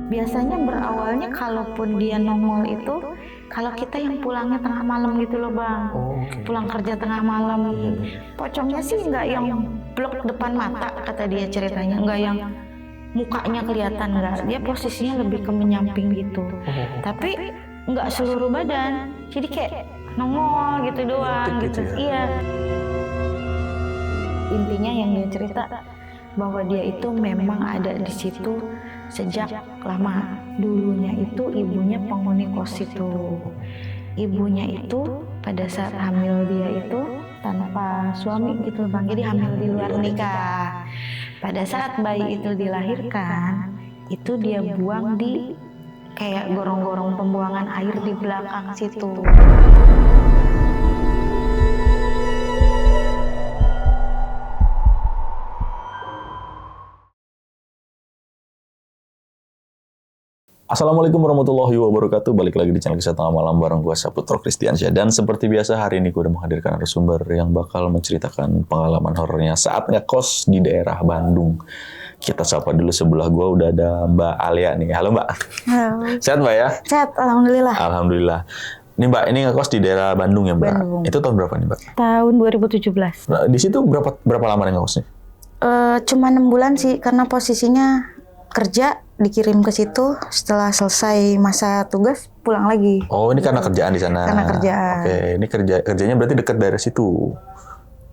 Biasanya berawalnya kalaupun dia nongol itu kalau kita yang pulangnya tengah malam gitu loh Bang. Pulang kerja tengah malam. Pocongnya sih nggak yang blok depan mata kata dia ceritanya, nggak yang mukanya kelihatan, nggak. Dia posisinya lebih ke menyamping gitu. Tapi nggak seluruh badan. Jadi kayak nongol gitu doang gitu. Iya. Intinya yang dia cerita bahwa dia itu memang ada di situ sejak lama. Dulunya itu ibunya penghuni kos itu. Ibunya itu pada saat hamil dia itu tanpa suami gitu Bang. Jadi hamil di luar nikah. Pada saat bayi itu dilahirkan, itu dia buang di kayak gorong-gorong pembuangan air di belakang situ. Assalamualaikum warahmatullahi wabarakatuh. Balik lagi di channel Kisah Tengah Malam bareng gue Saputra Kristiansyah. Dan seperti biasa hari ini gue udah menghadirkan narasumber yang bakal menceritakan pengalaman horornya saat ngekos di daerah Bandung. Kita sapa dulu, sebelah gue udah ada Mbak Alia nih. Halo Mbak. Halo. Sehat Mbak ya? Sehat, alhamdulillah. Alhamdulillah. Ini Mbak, ini ngekos di daerah Bandung ya Mbak? Bandung. Itu tahun berapa nih Mbak? Tahun 2017. Nah, di situ berapa lama nih ngekosnya? Cuma 6 bulan sih, karena posisinya kerja dikirim ke situ, setelah selesai masa tugas pulang lagi. Oh, ini karena kerjaan di sana. Karena kerjaan. Oke, ini kerjanya berarti dekat daerah situ.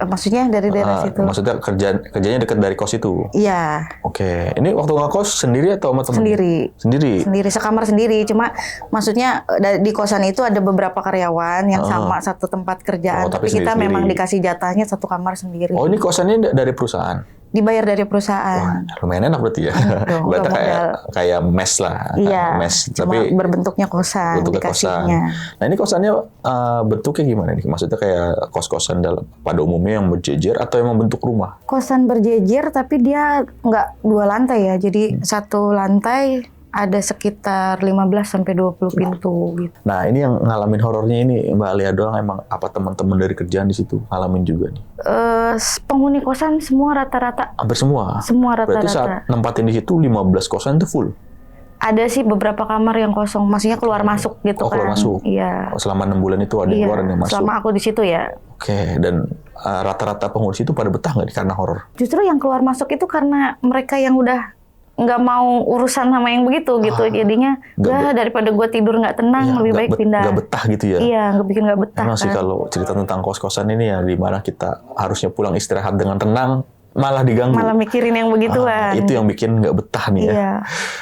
Maksudnya dari daerah situ. Maksudnya kerjanya dekat dari kos itu. Iya. Oke, ini waktu ngekos sendiri atau sama teman? Sendiri, sekamar sendiri. Cuma maksudnya di kosan itu ada beberapa karyawan yang sama satu tempat kerjaan, tapi kita memang dikasih jatahnya satu kamar sendiri. Oh, ini kosannya dari perusahaan? Dibayar dari perusahaan. Wah, lumayan enak berarti ya. Berarti kayak mes lah. Iya. Mes, cuma tapi berbentuknya kosan. Bentuknya kosan. Nah, ini kosannya bentuknya gimana nih? Maksudnya kayak kos-kosan pada umumnya yang berjejer atau emang bentuk rumah? Kosan berjejer tapi dia nggak 2 lantai ya. Jadi satu lantai ada sekitar 15-20 pintu gitu. Nah, ini yang ngalamin horornya ini Mbak Alia doang, emang apa teman-teman dari kerjaan di situ ngalamin juga nih? Penghuni kosan semua rata-rata. Hampir semua? Semua rata-rata. Berarti saat nempatin di situ 15 kosan itu full? Ada sih beberapa kamar yang kosong, maksudnya keluar masuk gitu kan. Keluar masuk? Iya. Selama 6 bulan itu ada yang keluar dan yang masuk? Selama aku di situ ya. Oke, dan rata-rata penghuni situ pada betah nggak karena horor? Justru yang keluar masuk itu karena mereka yang udah nggak mau urusan sama yang begitu gitu, jadinya daripada gue tidur nggak tenang, lebih baik pindah. Nggak betah gitu ya? Iya, nggak betah. Emang sih kalau cerita tentang kos-kosan ini ya, di mana kita harusnya pulang istirahat dengan tenang, malah diganggu. Malah mikirin yang begituan. Itu yang bikin nggak betah nih ya. Iya.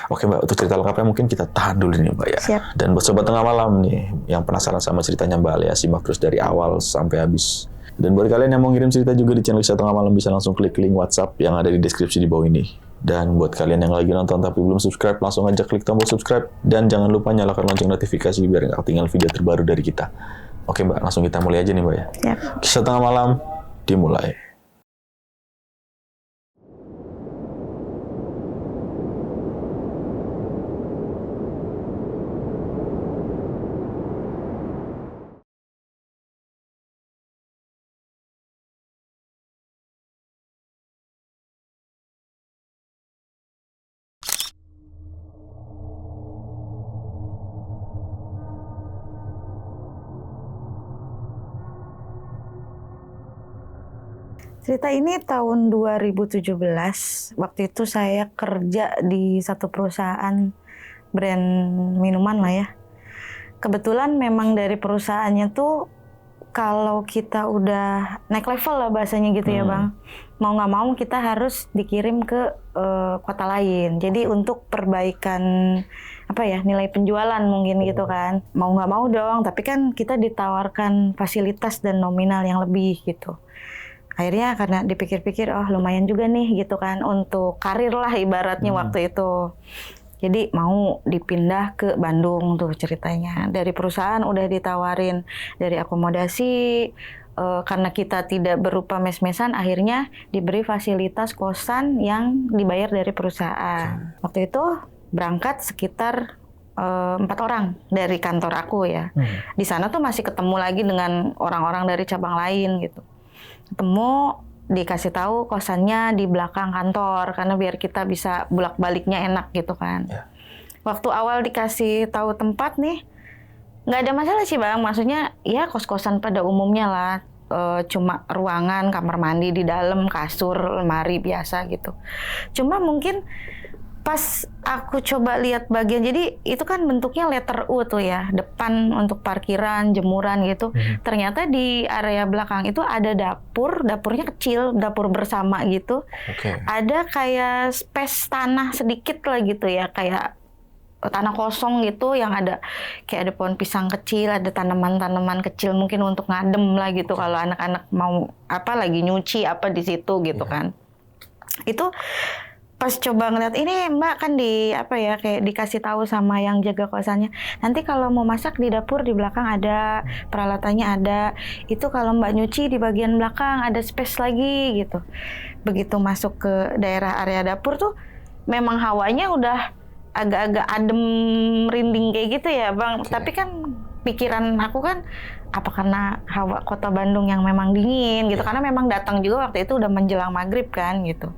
Oke Mbak, untuk cerita lengkapnya mungkin kita tahan dulu nih Mbak ya. Siap. Dan buat Sobat Tengah Malam nih, yang penasaran sama ceritanya Mbak Alia, simak terus dari awal sampai habis. Dan buat kalian yang mau ngirim cerita juga di channel Kisah Tengah Malam, bisa langsung klik link WhatsApp yang ada di deskripsi di bawah ini. Dan buat kalian yang lagi nonton tapi belum subscribe, langsung aja klik tombol subscribe. Dan jangan lupa nyalakan lonceng notifikasi biar nggak ketinggalan video terbaru dari kita. Oke Mbak, langsung kita mulai aja nih Mbak ya. Siap. Kisah Tengah Malam dimulai. Cerita ini tahun 2017. Waktu itu saya kerja di satu perusahaan brand minuman lah ya. Kebetulan memang dari perusahaannya tuh kalau kita udah naik level lah bahasanya gitu ya Bang. Mau nggak mau kita harus dikirim ke kota lain. Jadi untuk perbaikan nilai penjualan mungkin gitu kan. Mau nggak mau dong, tapi kan kita ditawarkan fasilitas dan nominal yang lebih gitu. Akhirnya karena dipikir-pikir, lumayan juga nih gitu kan untuk karir lah ibaratnya waktu itu. Jadi mau dipindah ke Bandung tuh ceritanya. Dari perusahaan udah ditawarin dari akomodasi, karena kita tidak berupa mes-mesan, akhirnya diberi fasilitas kosan yang dibayar dari perusahaan. Waktu itu berangkat sekitar 4 orang dari kantor aku ya. Di sana tuh masih ketemu lagi dengan orang-orang dari cabang lain gitu. Ketemu, dikasih tahu kosannya di belakang kantor karena biar kita bisa bolak-baliknya enak gitu kan. Waktu awal dikasih tahu tempat nih, nggak ada masalah sih Bang. Maksudnya ya kos-kosan pada umumnya lah. Cuma ruangan, kamar mandi di dalam, kasur, lemari biasa gitu. Cuma mungkin pas aku coba lihat bagian, jadi itu kan bentuknya letter U tuh ya, depan untuk parkiran, jemuran gitu. Ternyata di area belakang itu ada dapur, dapurnya kecil, dapur bersama gitu. Ada kayak space tanah sedikit lah gitu ya, kayak tanah kosong gitu yang ada kayak ada pohon pisang kecil, ada tanaman-tanaman kecil mungkin untuk ngadem lah gitu kalau anak-anak mau apa lagi nyuci apa di situ gitu kan. Itu pas coba ngeliat ini Mbak kan di apa ya kayak dikasih tahu sama yang jaga kosannya, nanti kalau mau masak di dapur di belakang ada, peralatannya ada, itu kalau Mbak nyuci di bagian belakang ada space lagi gitu. Begitu masuk ke daerah area dapur tuh memang hawanya udah agak-agak adem merinding kayak gitu ya Bang. Tapi kan pikiran aku kan apa karena hawa kota Bandung yang memang dingin gitu, karena memang datang juga waktu itu udah menjelang maghrib kan gitu.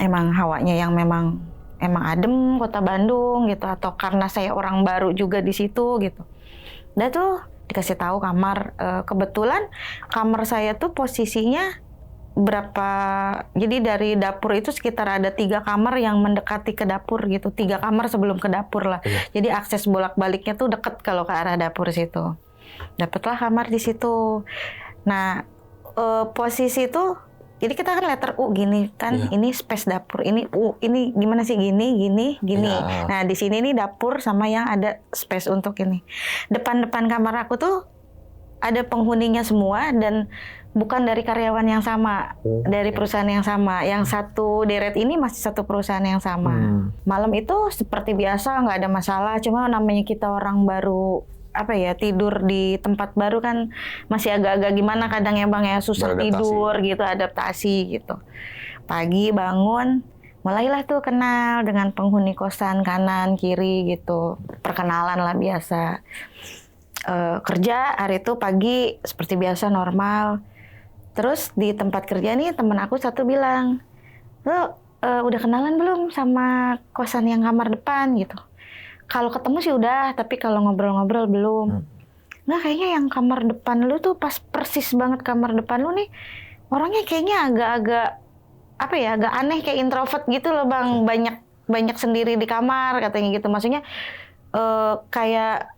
Emang hawanya yang memang adem kota Bandung gitu, atau karena saya orang baru juga di situ gitu. Udah tuh dikasih tahu kamar, kebetulan kamar saya tuh posisinya jadi dari dapur itu sekitar ada 3 kamar yang mendekati ke dapur gitu, 3 kamar sebelum ke dapur lah. Jadi akses bolak-baliknya tuh deket kalau ke arah dapur situ. Dapatlah kamar di situ. Nah posisi tuh, jadi kita kan letter U gini kan, ini space dapur, ini U, ini gimana sih gini. Nah di sini nih dapur sama yang ada space untuk ini. Depan kamar aku tuh ada penghuninya semua dan bukan dari karyawan yang sama, dari perusahaan yang sama. Yang satu deret ini masih satu perusahaan yang sama. Malam itu seperti biasa, nggak ada masalah. Cuma namanya kita orang baru, apa ya, tidur di tempat baru kan masih agak-agak gimana kadang ya Bang ya, susah tidur gitu, adaptasi gitu. Pagi bangun, mulailah tuh kenal dengan penghuni kosan kanan kiri gitu, perkenalan lah biasa. Kerja hari itu pagi seperti biasa normal. Terus di tempat kerja nih temen aku satu bilang, lo udah kenalan belum sama kosan yang kamar depan gitu? Kalau ketemu sih udah, tapi kalau ngobrol-ngobrol belum. Nggak, kayaknya yang kamar depan lu tuh pas persis banget kamar depan lu nih, orangnya kayaknya agak-agak apa ya, agak aneh kayak introvert gitu loh Bang, banyak sendiri di kamar katanya gitu. Maksudnya kayak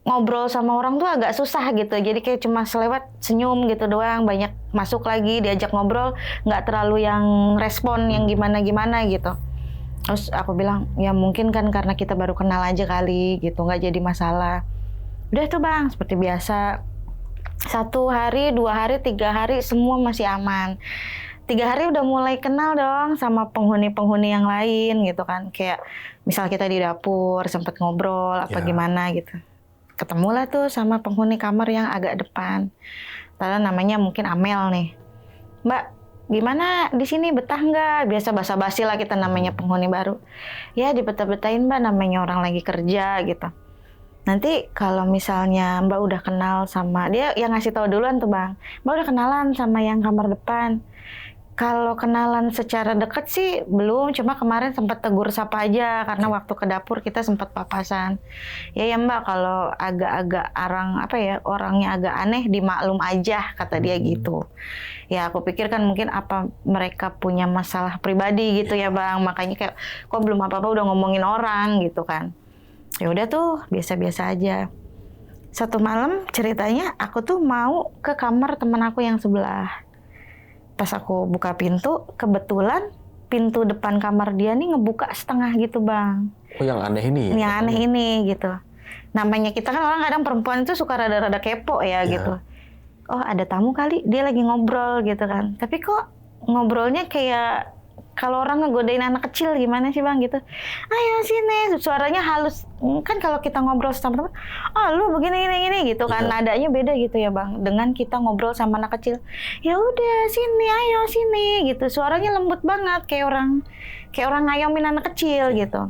ngobrol sama orang tuh agak susah gitu, jadi kayak cuma selewat senyum gitu doang, banyak masuk lagi diajak ngobrol nggak terlalu yang respon yang gimana-gimana gitu. Terus aku bilang ya mungkin kan karena kita baru kenal aja kali gitu, nggak jadi masalah. Udah tuh Bang seperti biasa, 1 hari, 2 hari, 3 hari semua masih aman. 3 hari udah mulai kenal dong sama penghuni-penghuni yang lain gitu kan, kayak misal kita di dapur sempet ngobrol apa gimana gitu. Ketemulah tuh sama penghuni kamar yang agak depan. Lalu namanya mungkin Amel nih. Mbak, gimana di sini, betah nggak? Biasa basa-basi lah kita namanya penghuni baru. Ya dibetah-betahin Mbak, namanya orang lagi kerja gitu. Nanti kalau misalnya Mbak udah kenal sama dia, yang ngasih tahu duluan tuh Bang. Mbak udah kenalan sama yang kamar depan. Kalau kenalan secara dekat sih belum, cuma kemarin sempat tegur sapa aja karena waktu ke dapur kita sempat papasan. Ya Mbak, kalau agak-agak orangnya agak aneh dimaklum aja kata dia gitu. Ya aku pikir kan mungkin apa mereka punya masalah pribadi gitu ya Bang, makanya kayak kok belum apa-apa udah ngomongin orang gitu kan. Ya udah tuh biasa-biasa aja. Satu malam ceritanya aku tuh mau ke kamar teman aku yang sebelah. Pas aku buka pintu, kebetulan pintu depan kamar dia nih ngebuka setengah gitu Bang. Oh yang aneh ini? Yang aneh ini gitu. Namanya kita kan orang kadang perempuan itu suka rada-rada kepo ya gitu. Oh ada tamu kali, dia lagi ngobrol gitu kan. Tapi kok ngobrolnya kayak kalau orang ngegodain anak kecil gimana sih Bang gitu. Ayo sini, suaranya halus. Kan kalau kita ngobrol sama teman, oh lu begini gitu kan, nadanya beda gitu ya Bang. Dengan kita ngobrol sama anak kecil, ya udah sini, ayo sini gitu. Suaranya lembut banget kayak orang ngayomin anak kecil gitu.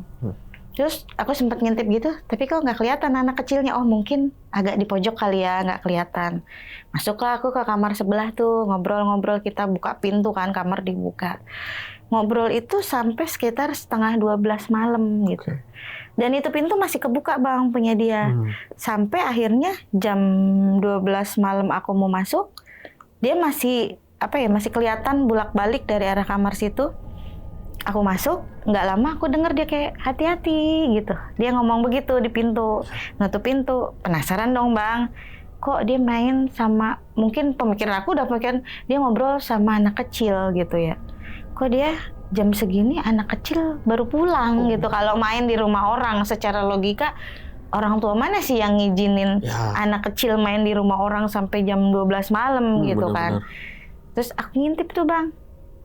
Terus aku sempat ngintip gitu, tapi kok nggak kelihatan anak kecilnya. Oh mungkin agak di pojok kali ya, nggak kelihatan. Masuklah aku ke kamar sebelah tuh, ngobrol-ngobrol, kita buka pintu kan, kamar dibuka. ngobrol itu sampai sekitar setengah 12 malam gitu. Oke. Dan itu pintu masih kebuka Bang punya dia. Sampai akhirnya jam 12 malam aku mau masuk, dia masih masih kelihatan bolak-balik dari arah kamar situ. Aku masuk, nggak lama aku denger dia kayak hati-hati gitu. Dia ngomong begitu di pintu, nutup pintu. Penasaran dong Bang, kok dia main sama, mungkin pemikiran aku udah pikiran dia ngobrol sama anak kecil gitu ya. Kok dia jam segini anak kecil baru pulang gitu. Kalau main di rumah orang secara logika, orang tua mana sih yang ngizinin anak kecil main di rumah orang sampai jam 12 malam gitu kan. Terus aku ngintip tuh Bang,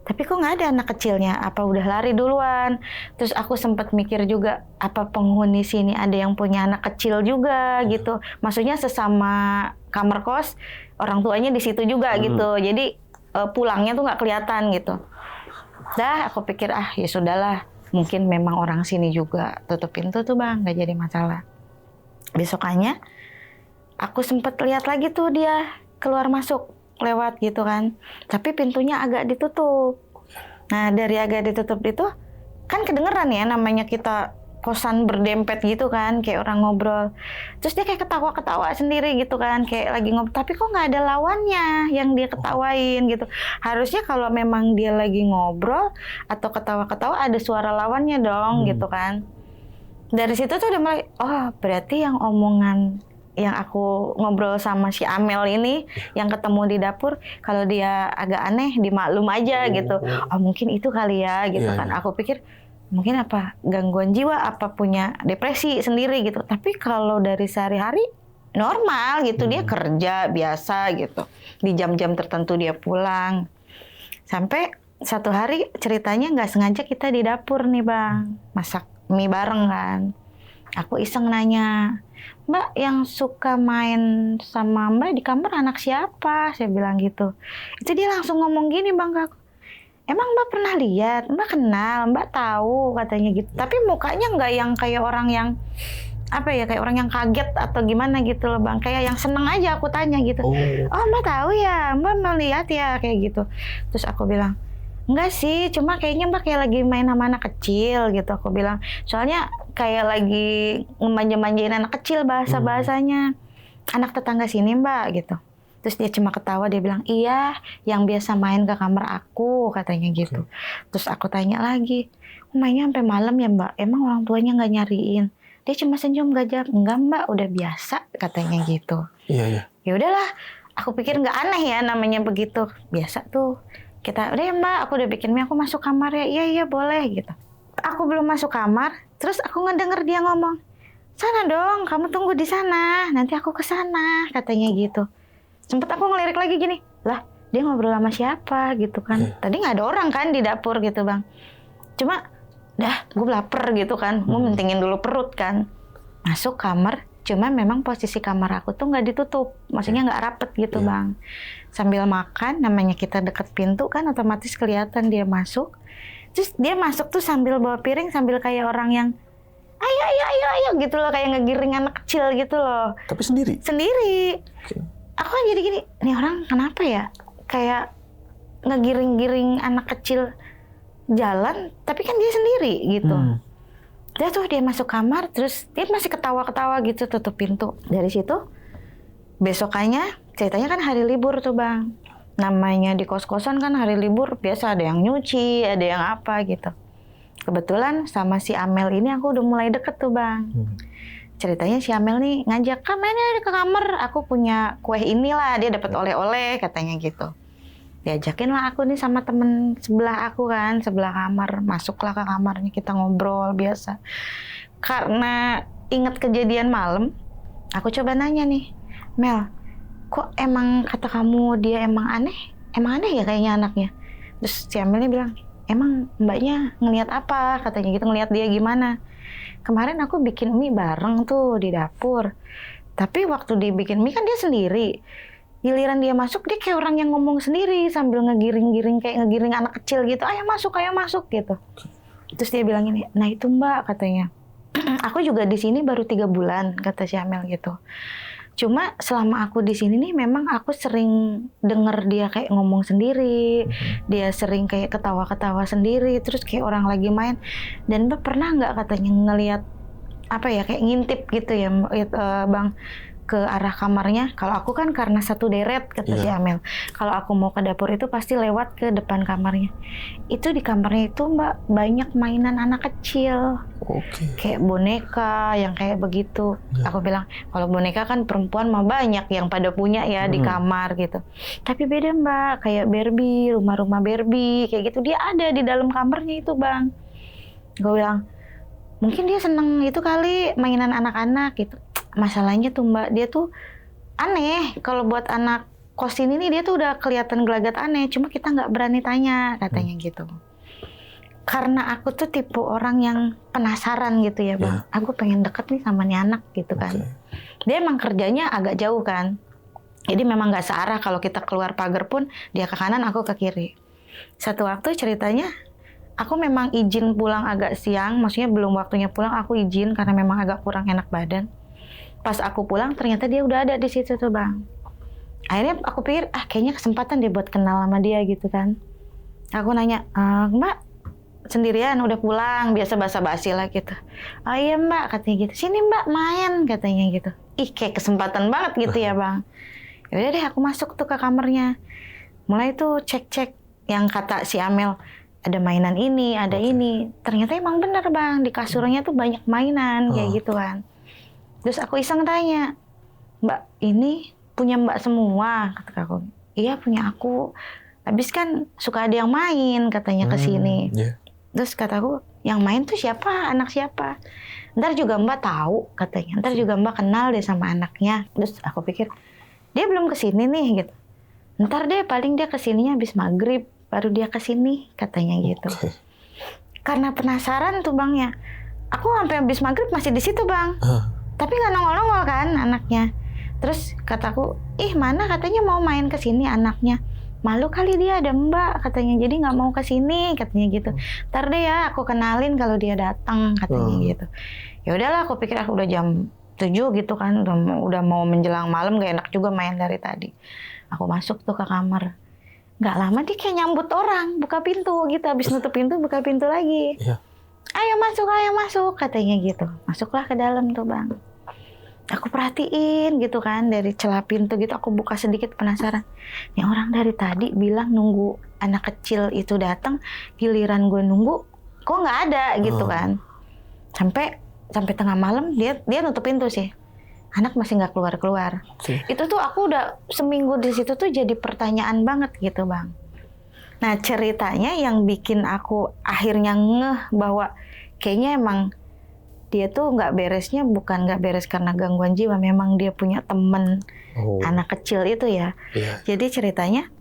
tapi kok nggak ada anak kecilnya, apa udah lari duluan. Terus aku sempat mikir juga, apa penghuni sini ada yang punya anak kecil juga gitu. Maksudnya sesama kamar kos, orang tuanya di situ juga gitu. Jadi pulangnya tuh nggak kelihatan gitu. Dah aku pikir ya sudahlah, mungkin memang orang sini juga. Tutup pintu tuh Bang, nggak jadi masalah. Besokannya aku sempat lihat lagi tuh dia keluar masuk lewat gitu kan, tapi pintunya agak ditutup. Nah dari agak ditutup itu kan kedengeran ya, namanya kita kosan berdempet gitu kan, kayak orang ngobrol. Terus dia kayak ketawa-ketawa sendiri gitu kan, kayak lagi ngobrol, tapi kok nggak ada lawannya yang dia ketawain gitu. Harusnya kalau memang dia lagi ngobrol atau ketawa-ketawa ada suara lawannya dong gitu kan. Dari situ tuh udah mulai, berarti yang omongan yang aku ngobrol sama si Amel ini yang ketemu di dapur, kalau dia agak aneh dimaklum aja gitu. Mungkin itu kali ya gitu kan. Aku pikir mungkin apa gangguan jiwa, apa punya depresi sendiri gitu. Tapi kalau dari sehari-hari normal gitu, dia kerja biasa gitu. Di jam-jam tertentu dia pulang. Sampai satu hari ceritanya nggak sengaja kita di dapur nih Bang, masak mie bareng kan. Aku iseng nanya, Mbak yang suka main sama Mbak di kamar anak siapa? Saya bilang gitu. Itu dia langsung ngomong gini Bang ke aku, emang Mbak pernah lihat? Mbak kenal? Mbak tahu? Katanya gitu. Tapi mukanya nggak yang kayak orang yang kayak orang yang kaget atau gimana gitu loh Bang. Kayak yang seneng aja aku tanya gitu. Oh Mbak tahu ya? Mbak melihat ya? Kayak gitu. Terus aku bilang, enggak sih, cuma kayaknya Mbak kayak lagi main sama anak kecil gitu. Aku bilang, soalnya kayak lagi manja-manjain anak kecil bahasa-bahasanya. Anak tetangga sini Mbak gitu. Terus dia cuma ketawa, dia bilang, iya yang biasa main ke kamar aku katanya gitu. Terus aku tanya lagi, mainnya sampai malam ya Mbak? Emang orang tuanya nggak nyariin? Dia cuma senyum gak jawab, enggak Mbak udah biasa katanya gitu. Iya. Ya udahlah, aku pikir nggak aneh ya namanya begitu. Biasa tuh. Kita, udah ya Mbak, aku udah bikin mie, aku masuk kamar ya. Iya boleh gitu. Aku belum masuk kamar, terus aku ngedenger dia ngomong, sana dong, kamu tunggu di sana, nanti aku ke sana, katanya gitu. Sempet aku ngelirik lagi gini, lah dia ngobrol sama siapa gitu kan. Tadi nggak ada orang kan di dapur gitu Bang. Cuma, gue lapar gitu kan, gue mentingin dulu perut kan. Masuk kamar, cuma memang posisi kamar aku tuh nggak ditutup, maksudnya nggak rapet gitu Bang. Sambil makan, namanya kita deket pintu kan otomatis kelihatan dia masuk. Terus dia masuk tuh sambil bawa piring, sambil kayak orang yang ayo gitu loh, kayak ngegiring anak kecil gitu loh. Tapi sendiri? Sendiri. Aku kan jadi gini, nih orang kenapa ya? Kayak ngegiring-giring anak kecil jalan, tapi kan dia sendiri gitu. Dia masuk kamar, terus dia masih ketawa-ketawa gitu, tutup pintu. Dari situ, besokannya, ceritanya kan hari libur tuh Bang. Namanya di kos-kosan kan hari libur, biasa ada yang nyuci, ada yang apa gitu. Kebetulan sama si Amel ini aku udah mulai deket tuh Bang. Ceritanya si Amel nih ngajak, mainnya ke kamar, aku punya kue inilah, dia dapat oleh-oleh katanya gitu. Diajakin lah aku nih sama temen sebelah aku kan, sebelah kamar. Masuklah ke kamarnya, kita ngobrol biasa. Karena inget kejadian malam, aku coba nanya nih, Mel, kok emang kata kamu dia emang aneh? Emang aneh ya kayaknya anaknya? Terus si Amelnya bilang, emang mbaknya ngelihat apa? Katanya gitu, ngelihat dia gimana? Kemarin aku bikin mie bareng tuh di dapur. Tapi waktu dibikin mie kan dia sendiri. Giliran dia masuk, dia kayak orang yang ngomong sendiri sambil ngegiring-giring, kayak ngegiring anak kecil gitu. Ayo masuk gitu. Terus dia bilang ini, nah itu Mbak katanya. Aku juga di sini baru 3 bulan, kata si Amel gitu. Cuma selama aku di sini nih memang aku sering denger dia kayak ngomong sendiri, dia sering kayak ketawa-ketawa sendiri, terus kayak orang lagi main. Dan Mbak pernah nggak katanya ngelihat apa ya kayak ngintip gitu ya Bang ke arah kamarnya. Kalau aku kan karena satu deret kata si Amel. Kalau aku mau ke dapur itu pasti lewat ke depan kamarnya. Itu di kamarnya itu Mbak banyak mainan anak kecil. Kayak boneka yang kayak begitu. Aku bilang kalau boneka kan perempuan mah banyak yang pada punya ya di kamar gitu. Tapi beda Mbak, kayak Barbie, rumah-rumah Barbie kayak gitu dia ada di dalam kamarnya itu Bang. Gue bilang mungkin dia seneng itu kali mainan anak-anak gitu. Masalahnya tuh Mbak, dia tuh aneh. Kalau buat anak kos ini nih dia tuh udah kelihatan gelagat aneh. Cuma kita nggak berani tanya katanya gitu. Karena aku tuh tipe orang yang penasaran gitu ya Bang. Aku pengen deket nih sama nih anak gitu kan. Dia emang kerjanya agak jauh kan. Jadi memang nggak searah kalau kita keluar pagar pun dia ke kanan aku ke kiri. Satu waktu ceritanya aku memang izin pulang agak siang. Maksudnya belum waktunya pulang aku izin karena memang agak kurang enak badan. Pas aku pulang ternyata dia udah ada di situ tuh Bang. Akhirnya aku pikir kayaknya kesempatan dia buat kenal sama dia gitu kan. Aku nanya, Mbak sendirian udah pulang, biasa basa-basi lah gitu. Oh iya Mbak katanya gitu. Sini Mbak main katanya gitu. Ih kayak kesempatan banget gitu ya Bang. Yaudah deh aku masuk tuh ke kamarnya. Mulai tuh cek-cek yang kata si Amel. Ada mainan ini, ada ini. Ternyata emang bener Bang, di kasurnya tuh banyak mainan kayak gitu kan. Terus aku iseng tanya, Mbak ini punya Mbak semua? Kata aku, iya punya aku. Habis kan suka ada yang main katanya ke sini. Terus kataku, yang main tuh siapa? Anak siapa? Ntar juga Mbak tahu katanya. Ntar juga Mbak kenal deh sama anaknya. Terus aku pikir, dia belum kesini nih gitu. Ntar deh paling dia kesininya habis maghrib. Baru dia kesini katanya gitu. Karena penasaran tuh Bang ya. Aku sampai habis maghrib masih di situ Bang. Tapi nggak nongol-nongol kan anaknya. Terus kataku, mana katanya mau main ke sini anaknya. Malu kali dia ada Mbak katanya. Jadi nggak mau ke sini katanya gitu. Ntar deh ya aku kenalin kalau dia datang katanya gitu. Ya udahlah aku pikir aku udah jam 7 gitu kan. Udah mau menjelang malam gak enak juga main dari tadi. Aku masuk tuh ke kamar. Nggak lama dia kayak nyambut orang. Buka pintu gitu. Habis nutup pintu buka pintu lagi. Ayo masuk katanya gitu. Masuklah ke dalam tuh Bang. Aku perhatiin gitu kan dari celah pintu gitu aku buka sedikit penasaran. Nih orang dari tadi bilang nunggu anak kecil itu datang, giliran gue nunggu kok nggak ada gitu kan. Sampai tengah malam dia nutup pintu sih. Anak masih nggak keluar. Itu tuh aku udah seminggu di situ tuh jadi pertanyaan banget gitu Bang. Nah ceritanya yang bikin aku akhirnya ngeh bahwa kayaknya emang dia tuh bukan nggak beres karena gangguan jiwa, memang dia punya temen anak kecil itu ya. Jadi ceritanya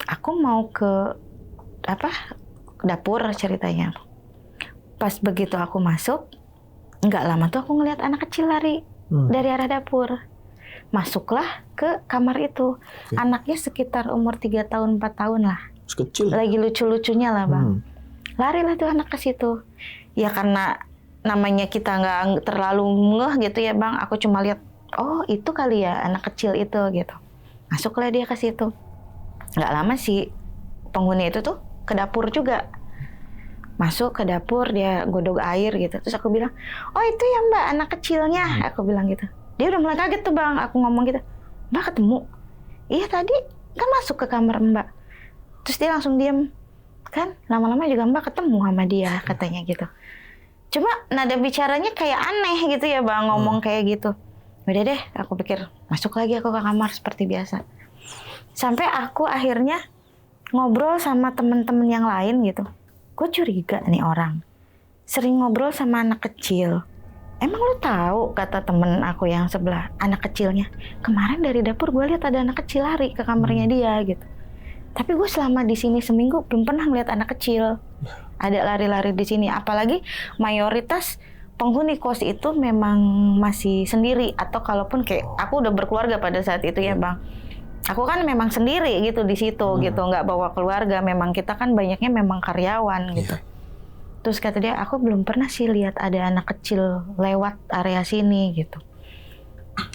aku mau ke dapur ceritanya. Pas begitu aku masuk, nggak lama tuh aku ngeliat anak kecil lari dari arah dapur. Masuklah ke kamar itu. Anaknya sekitar umur 3 tahun 4 tahun lah. Kecil. Lagi lucu-lucunya lah Bang. Larilah tuh anak ke situ. Ya karena namanya kita nggak terlalu ngeh gitu ya Bang. Aku cuma lihat, oh itu kali ya anak kecil itu gitu. Masuklah dia ke situ. Nggak lama sih penghuni itu tuh ke dapur juga. Masuk ke dapur dia godok air gitu. Terus aku bilang, oh itu ya Mbak anak kecilnya. Aku bilang gitu. Dia udah mulai kaget tuh Bang. Aku ngomong gitu, Mbak ketemu? Iya tadi kan masuk ke kamar Mbak. Terus dia langsung diam. Kan lama-lama juga Mbak ketemu sama dia katanya gitu. Cuma nada bicaranya kayak aneh gitu ya Bang, ngomong kayak gitu. Udah deh, aku pikir masuk lagi aku ke kamar seperti biasa. Sampai aku akhirnya ngobrol sama temen-temen yang lain gitu. Gue curiga nih orang, sering ngobrol sama anak kecil. Emang lu tahu kata temen aku yang sebelah, anak kecilnya. Kemarin dari dapur gue lihat ada anak kecil lari ke kamarnya dia gitu. Tapi gue selama di sini seminggu belum pernah ngeliat anak kecil ada lari-lari di sini. Apalagi mayoritas penghuni kos itu memang masih sendiri atau kalaupun kayak aku udah berkeluarga pada saat itu ya Bang. Aku kan memang sendiri gitu di situ gitu, nggak bawa keluarga. Memang kita kan banyaknya memang karyawan gitu. Terus kata dia, aku belum pernah sih lihat ada anak kecil lewat area sini gitu.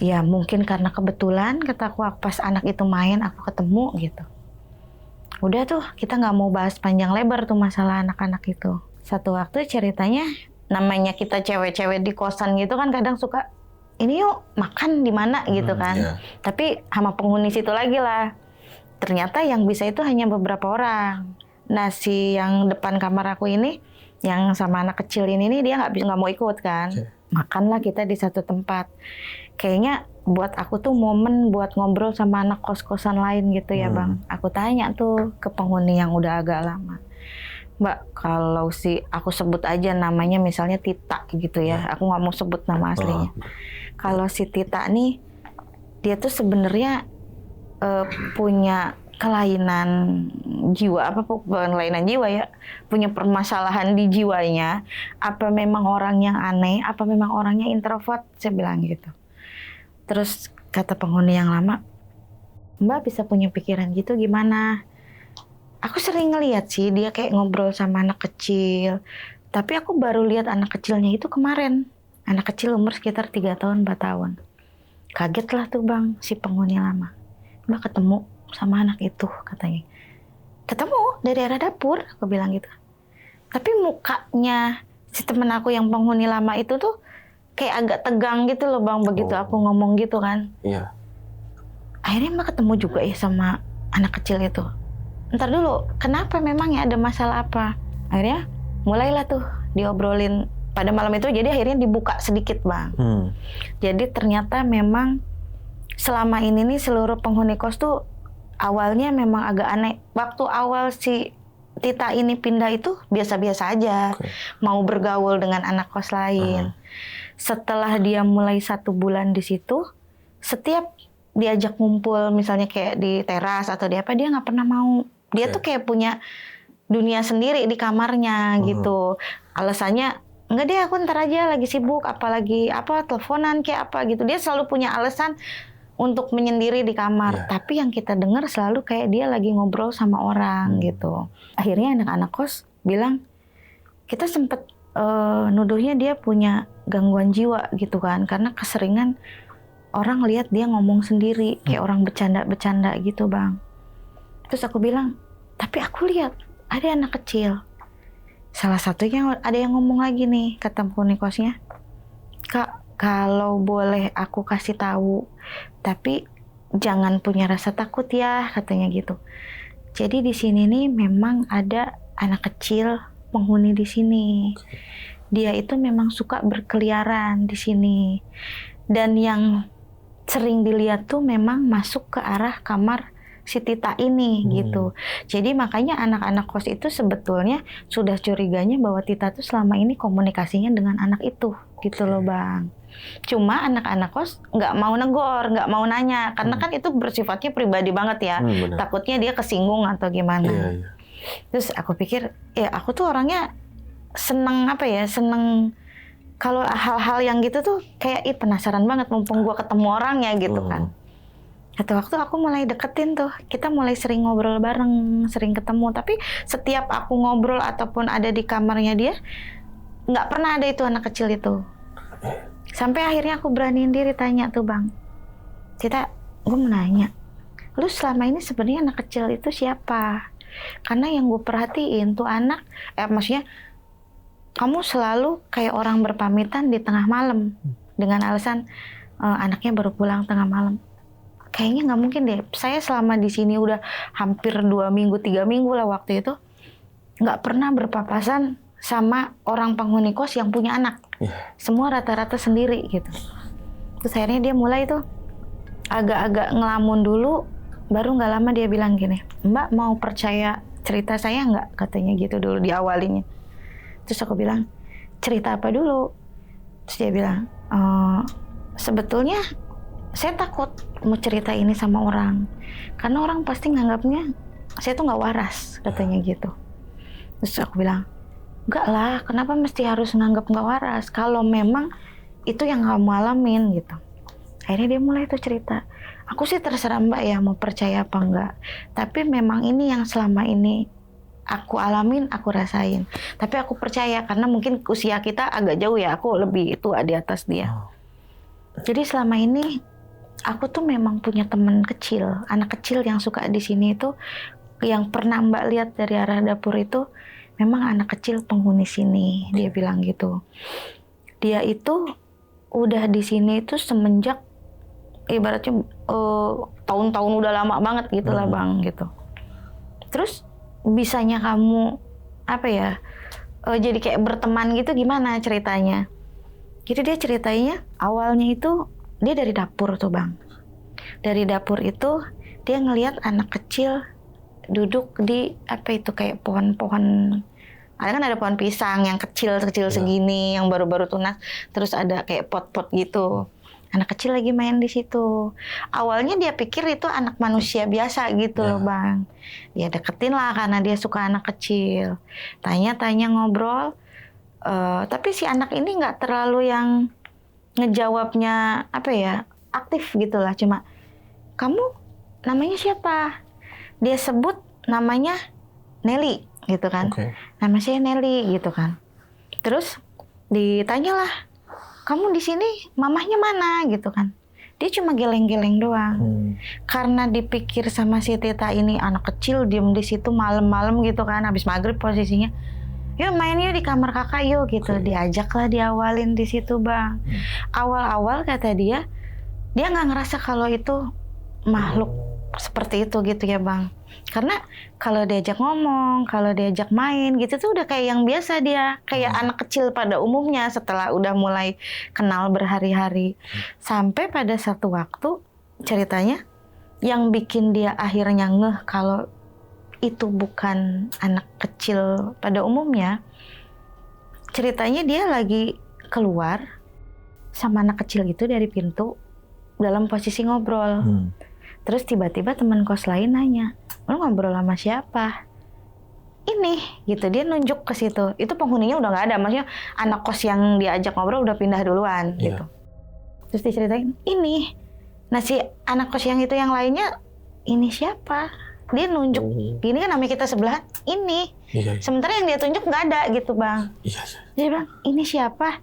Ya mungkin karena kebetulan kataku pas anak itu main aku ketemu gitu. Udah tuh kita nggak mau bahas panjang lebar tuh masalah anak-anak itu. Satu waktu ceritanya, namanya kita cewek-cewek di kosan gitu kan kadang suka ini yuk makan di mana gitu kan. Iya. Tapi sama penghuni situ lagi lah. Ternyata yang bisa itu hanya beberapa orang. Nah si yang depan kamar aku ini, yang sama anak kecil ini nih dia nggak mau ikut kan. Oke. Makanlah kita di satu tempat. Kayaknya buat aku tuh momen buat ngobrol sama anak kos-kosan lain gitu ya Bang. Aku tanya tuh ke penghuni yang udah agak lama. Mbak, kalau aku sebut aja namanya misalnya Tita gitu ya. Aku nggak mau sebut nama aslinya. Kalau si Tita nih, dia tuh sebenarnya punya kelainan jiwa, bukan kelainan jiwa ya, punya permasalahan di jiwanya. Apa memang orang yang aneh, apa memang orangnya introvert, saya bilang gitu. Terus kata penghuni yang lama, Mbak bisa punya pikiran gitu gimana? Aku sering ngeliat sih dia kayak ngobrol sama anak kecil. Tapi aku baru lihat anak kecilnya itu kemarin. Anak kecil umur sekitar 3 tahun, 4 tahun. Kaget lah tuh Bang, si penghuni lama. Mbak ketemu sama anak itu katanya. Ketemu dari arah dapur, aku bilang gitu. Tapi mukanya si temen aku yang penghuni lama itu tuh kayak agak tegang gitu loh Bang, begitu aku ngomong gitu kan. Iya. Akhirnya Mbak ketemu juga ya sama anak kecil itu. Ntar dulu, kenapa memangnya ada masalah apa? Akhirnya mulailah tuh diobrolin pada malam itu, jadi akhirnya dibuka sedikit Bang. Jadi ternyata memang selama ini nih seluruh penghuni kos tuh awalnya memang agak aneh. Waktu awal si Tita ini pindah itu biasa-biasa aja. Mau bergaul dengan anak kos lain. Setelah dia mulai 1 bulan di situ, setiap diajak ngumpul misalnya kayak di teras atau di apa, dia nggak pernah mau. Dia tuh kayak punya dunia sendiri di kamarnya gitu. Alasannya, enggak deh aku ntar aja lagi sibuk, apalagi teleponan kayak apa gitu. Dia selalu punya alasan untuk menyendiri di kamar. Tapi yang kita dengar selalu kayak dia lagi ngobrol sama orang gitu. Akhirnya anak-anak kos bilang, kita sempet nuduhnya dia punya gangguan jiwa gitu kan. Karena keseringan orang lihat dia ngomong sendiri, kayak orang bercanda-bercanda gitu Bang. Terus aku bilang, tapi aku lihat ada anak kecil. Salah satunya ada yang ngomong lagi nih, kata penghuni kosnya. Kak, kalau boleh aku kasih tahu, tapi jangan punya rasa takut ya, katanya gitu. Jadi di sini nih memang ada anak kecil penghuni di sini. Dia itu memang suka berkeliaran di sini. Dan yang sering dilihat tuh memang masuk ke arah kamar si Tita ini gitu. Jadi makanya anak-anak kos itu sebetulnya sudah curiganya bahwa Tita tuh selama ini komunikasinya dengan anak itu gitu loh Bang. Cuma anak-anak kos nggak mau negor, nggak mau nanya karena kan itu bersifatnya pribadi banget ya. Takutnya dia kesinggung atau gimana. Terus aku pikir ya aku tuh orangnya seneng seneng kalau hal-hal yang gitu tuh kayak penasaran banget mumpung gua ketemu orangnya gitu kan. Satu waktu aku mulai deketin tuh, kita mulai sering ngobrol bareng, sering ketemu. Tapi setiap aku ngobrol ataupun ada di kamarnya dia, nggak pernah ada itu anak kecil itu. Sampai akhirnya aku beraniin diri tanya tuh Bang, Tita, gue mau nanya, lu selama ini sebenarnya anak kecil itu siapa? Karena yang gue perhatiin tuh anak, maksudnya kamu selalu kayak orang berpamitan di tengah malam dengan alasan anaknya baru pulang tengah malam. Kayaknya nggak mungkin deh. Saya selama di sini udah hampir 2 minggu, 3 minggu lah waktu itu, nggak pernah berpapasan sama orang penghuni kos yang punya anak. Semua rata-rata sendiri gitu. Terus akhirnya dia mulai tuh agak-agak ngelamun dulu. Baru nggak lama dia bilang gini, Mbak mau percaya cerita saya nggak? Katanya gitu dulu di awalnya. Terus aku bilang, cerita apa dulu? Terus dia bilang, sebetulnya saya takut mau cerita ini sama orang. Karena orang pasti nganggapnya saya tuh nggak waras, katanya gitu. Terus aku bilang, enggak lah, kenapa mesti harus nganggap nggak waras? Kalau memang itu yang kamu alamin gitu. Akhirnya dia mulai tuh cerita. Aku sih terserah Mbak ya mau percaya apa enggak. Tapi memang ini yang selama ini aku alamin, aku rasain. Tapi aku percaya karena mungkin usia kita agak jauh ya. Aku lebih tua di atas dia. Jadi selama ini aku tuh memang punya teman kecil, anak kecil yang suka di sini itu, yang pernah Mbak lihat dari arah dapur itu memang anak kecil penghuni sini. Dia bilang gitu. Dia itu udah di sini itu semenjak ibaratnya tahun-tahun udah lama banget gitu lah Bang gitu. Terus bisanya kamu jadi kayak berteman gitu gimana ceritanya? Jadi dia ceritanya awalnya itu dia dari dapur tuh Bang. Dari dapur itu dia ngelihat anak kecil duduk di kayak pohon-pohon. Ada pohon pisang yang kecil-kecil segini yang baru-baru tunas. Terus ada kayak pot-pot gitu. Anak kecil lagi main di situ. Awalnya dia pikir itu anak manusia biasa gitu loh Bang. Dia deketin lah karena dia suka anak kecil. Tanya-tanya ngobrol. Tapi si anak ini nggak terlalu yang ngejawabnya aktif gitulah. Cuma kamu namanya siapa? Dia sebut namanya Nelly gitu kan. Nama saya Nelly gitu kan. Terus ditanyalah, kamu di sini mamahnya mana gitu kan. Dia cuma geleng-geleng doang. Karena dipikir sama si Tita ini anak kecil diem di situ malam-malam gitu kan, habis maghrib posisinya. Yuk main yuk di kamar kakak yuk gitu. Diajaklah diawalin di situ Bang. Awal-awal kata dia nggak ngerasa kalau itu makhluk seperti itu gitu ya Bang. Karena kalau diajak ngomong, kalau diajak main gitu tuh udah kayak yang biasa dia. Kayak anak kecil pada umumnya setelah udah mulai kenal berhari-hari. Sampai pada satu waktu ceritanya yang bikin dia akhirnya ngeh kalau itu bukan anak kecil pada umumnya. Ceritanya dia lagi keluar sama anak kecil itu dari pintu dalam posisi ngobrol. Terus tiba-tiba teman kos lain nanya, lu ngobrol sama siapa? Ini gitu, dia nunjuk ke situ. Itu penghuninya udah nggak ada, maksudnya anak kos yang diajak ngobrol udah pindah duluan gitu. Terus diceritain ini. Nah si anak kos yang itu yang lainnya, ini siapa? Dia nunjuk, gini kan namanya kita sebelah, ini. Sementara yang dia tunjuk nggak ada gitu Bang. Dia bilang, ini siapa?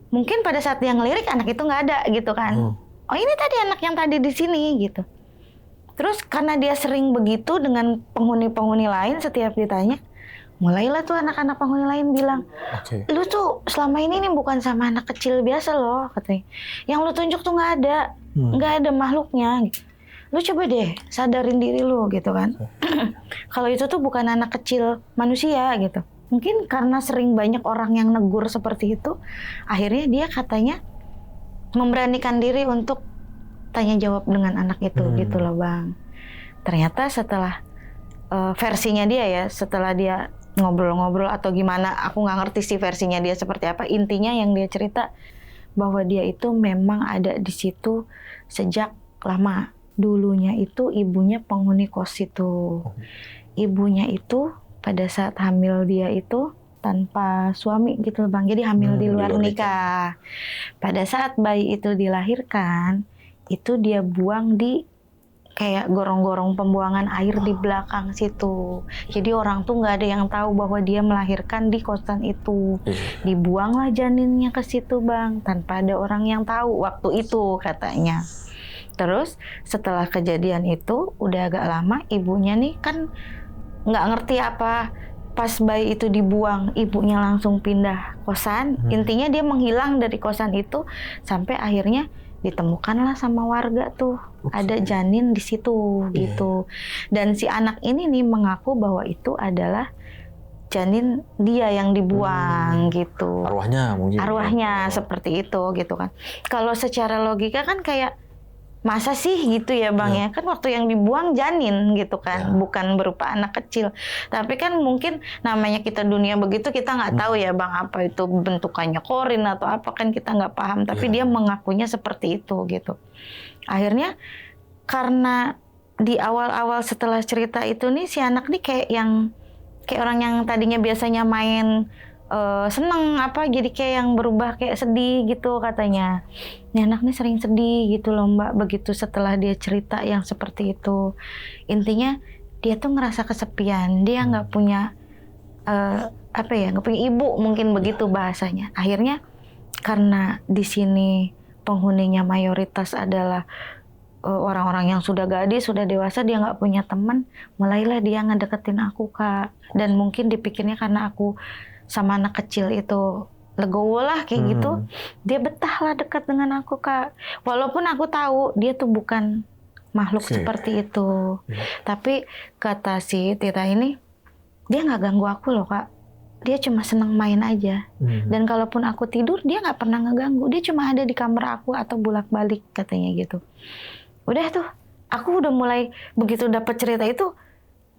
Mungkin pada saat dia ngelirik anak itu nggak ada gitu kan. Oh ini tadi anak yang tadi di sini gitu. Terus karena dia sering begitu dengan penghuni-penghuni lain setiap ditanya, mulailah tuh anak-anak penghuni lain bilang, lu tuh selama ini nih bukan sama anak kecil biasa loh katanya. Yang lu tunjuk tuh nggak ada makhluknya gitu. Lu coba deh sadarin diri lu gitu kan. Kalau itu tuh bukan anak kecil manusia gitu. Mungkin karena sering banyak orang yang negur seperti itu, akhirnya dia katanya memberanikan diri untuk tanya jawab dengan anak itu gitu loh Bang. Ternyata setelah versinya dia ya, setelah dia ngobrol-ngobrol atau gimana, aku nggak ngerti sih versinya dia seperti apa. Intinya yang dia cerita bahwa dia itu memang ada di situ sejak lama. Dulunya itu ibunya penghuni kos itu. Ibunya itu pada saat hamil dia itu tanpa suami gitu Bang. Jadi hamil di luar nikah. Pada saat bayi itu dilahirkan, itu dia buang di kayak gorong-gorong pembuangan air di belakang situ. Jadi orang tuh nggak ada yang tahu bahwa dia melahirkan di kosan itu. Dibuanglah janinnya ke situ Bang, tanpa ada orang yang tahu waktu itu katanya. Terus setelah kejadian itu udah agak lama, ibunya nih kan nggak ngerti apa, pas bayi itu dibuang ibunya langsung pindah kosan. Intinya dia menghilang dari kosan itu sampai akhirnya ditemukanlah sama warga tuh ada janin di situ gitu. Dan si anak ini nih mengaku bahwa itu adalah janin dia yang dibuang gitu. Arwahnya mungkin. Arwahnya seperti itu gitu kan. Kalau secara logika kan kayak masa sih gitu ya Bang ya, kan waktu yang dibuang janin gitu kan, bukan berupa anak kecil. Tapi kan mungkin namanya kita dunia begitu, kita nggak tahu ya Bang apa itu bentukannya korin atau apa, kan kita nggak paham. Tapi dia mengakunya seperti itu gitu. Akhirnya karena di awal-awal setelah cerita itu nih, si anak nih kayak orang yang tadinya biasanya main seneng jadi kayak yang berubah kayak sedih gitu katanya. Ini anak nih sering sedih gitu loh Mbak, begitu setelah dia cerita yang seperti itu. Intinya dia tuh ngerasa kesepian, dia nggak punya nggak punya ibu, mungkin begitu bahasanya. Akhirnya karena di sini penghuninya mayoritas adalah orang-orang yang sudah gadis, sudah dewasa, dia nggak punya teman, mulailah dia ngedeketin aku, Kak. Dan mungkin dipikirnya karena aku sama anak kecil itu legowo lah kayak gitu, dia betah lah dekat dengan aku, Kak. Walaupun aku tahu dia tuh bukan makhluk seperti itu. Tapi kata si Tita ini, dia nggak ganggu aku loh, Kak. Dia cuma seneng main aja. Dan kalaupun aku tidur, dia nggak pernah ngeganggu. Dia cuma ada di kamar aku atau bolak-balik, katanya gitu. Udah tuh, aku udah mulai begitu dapat cerita itu,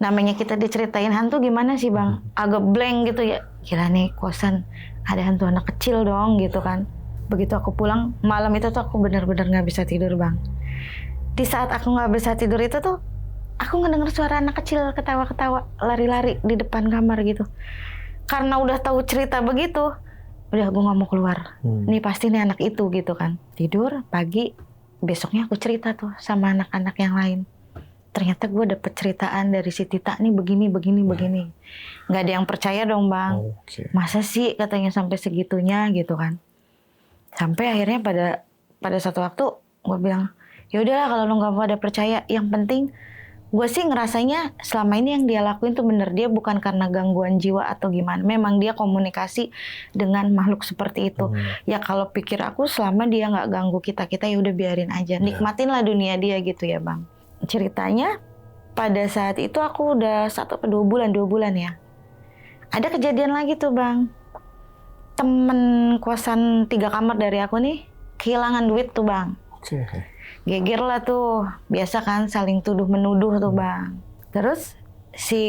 namanya kita diceritain hantu gimana sih Bang? Agak blank gitu ya. Gila nih kosan ada hantu anak kecil dong gitu kan. Begitu aku pulang malam itu tuh aku benar-benar nggak bisa tidur Bang. Di saat aku nggak bisa tidur itu tuh, aku ngedenger suara anak kecil ketawa-ketawa lari-lari di depan kamar gitu. Karena udah tahu cerita begitu, udah gue nggak mau keluar. Nih pasti nih anak itu gitu kan. Tidur pagi. Besoknya aku cerita tuh sama anak-anak yang lain. Ternyata gue dapet ceritaan dari si Tita nih begini. Nggak ada yang percaya dong Bang. Masa sih katanya sampai segitunya gitu kan. Sampai akhirnya pada satu waktu gue bilang, ya udahlah kalau lo nggak pada percaya, yang penting gue sih ngerasanya selama ini yang dia lakuin tuh bener, dia bukan karena gangguan jiwa atau gimana, memang dia komunikasi dengan makhluk seperti itu. Ya kalau pikir aku selama dia nggak ganggu kita ya udah biarin aja, nikmatinlah dunia dia gitu ya Bang. Ceritanya pada saat itu aku udah 1 atau 2 bulan ya, ada kejadian lagi tuh Bang. Temen kosan 3 kamar dari aku nih kehilangan duit tuh Bang. Geger lah tuh, biasa kan saling tuduh menuduh tuh Bang. Terus si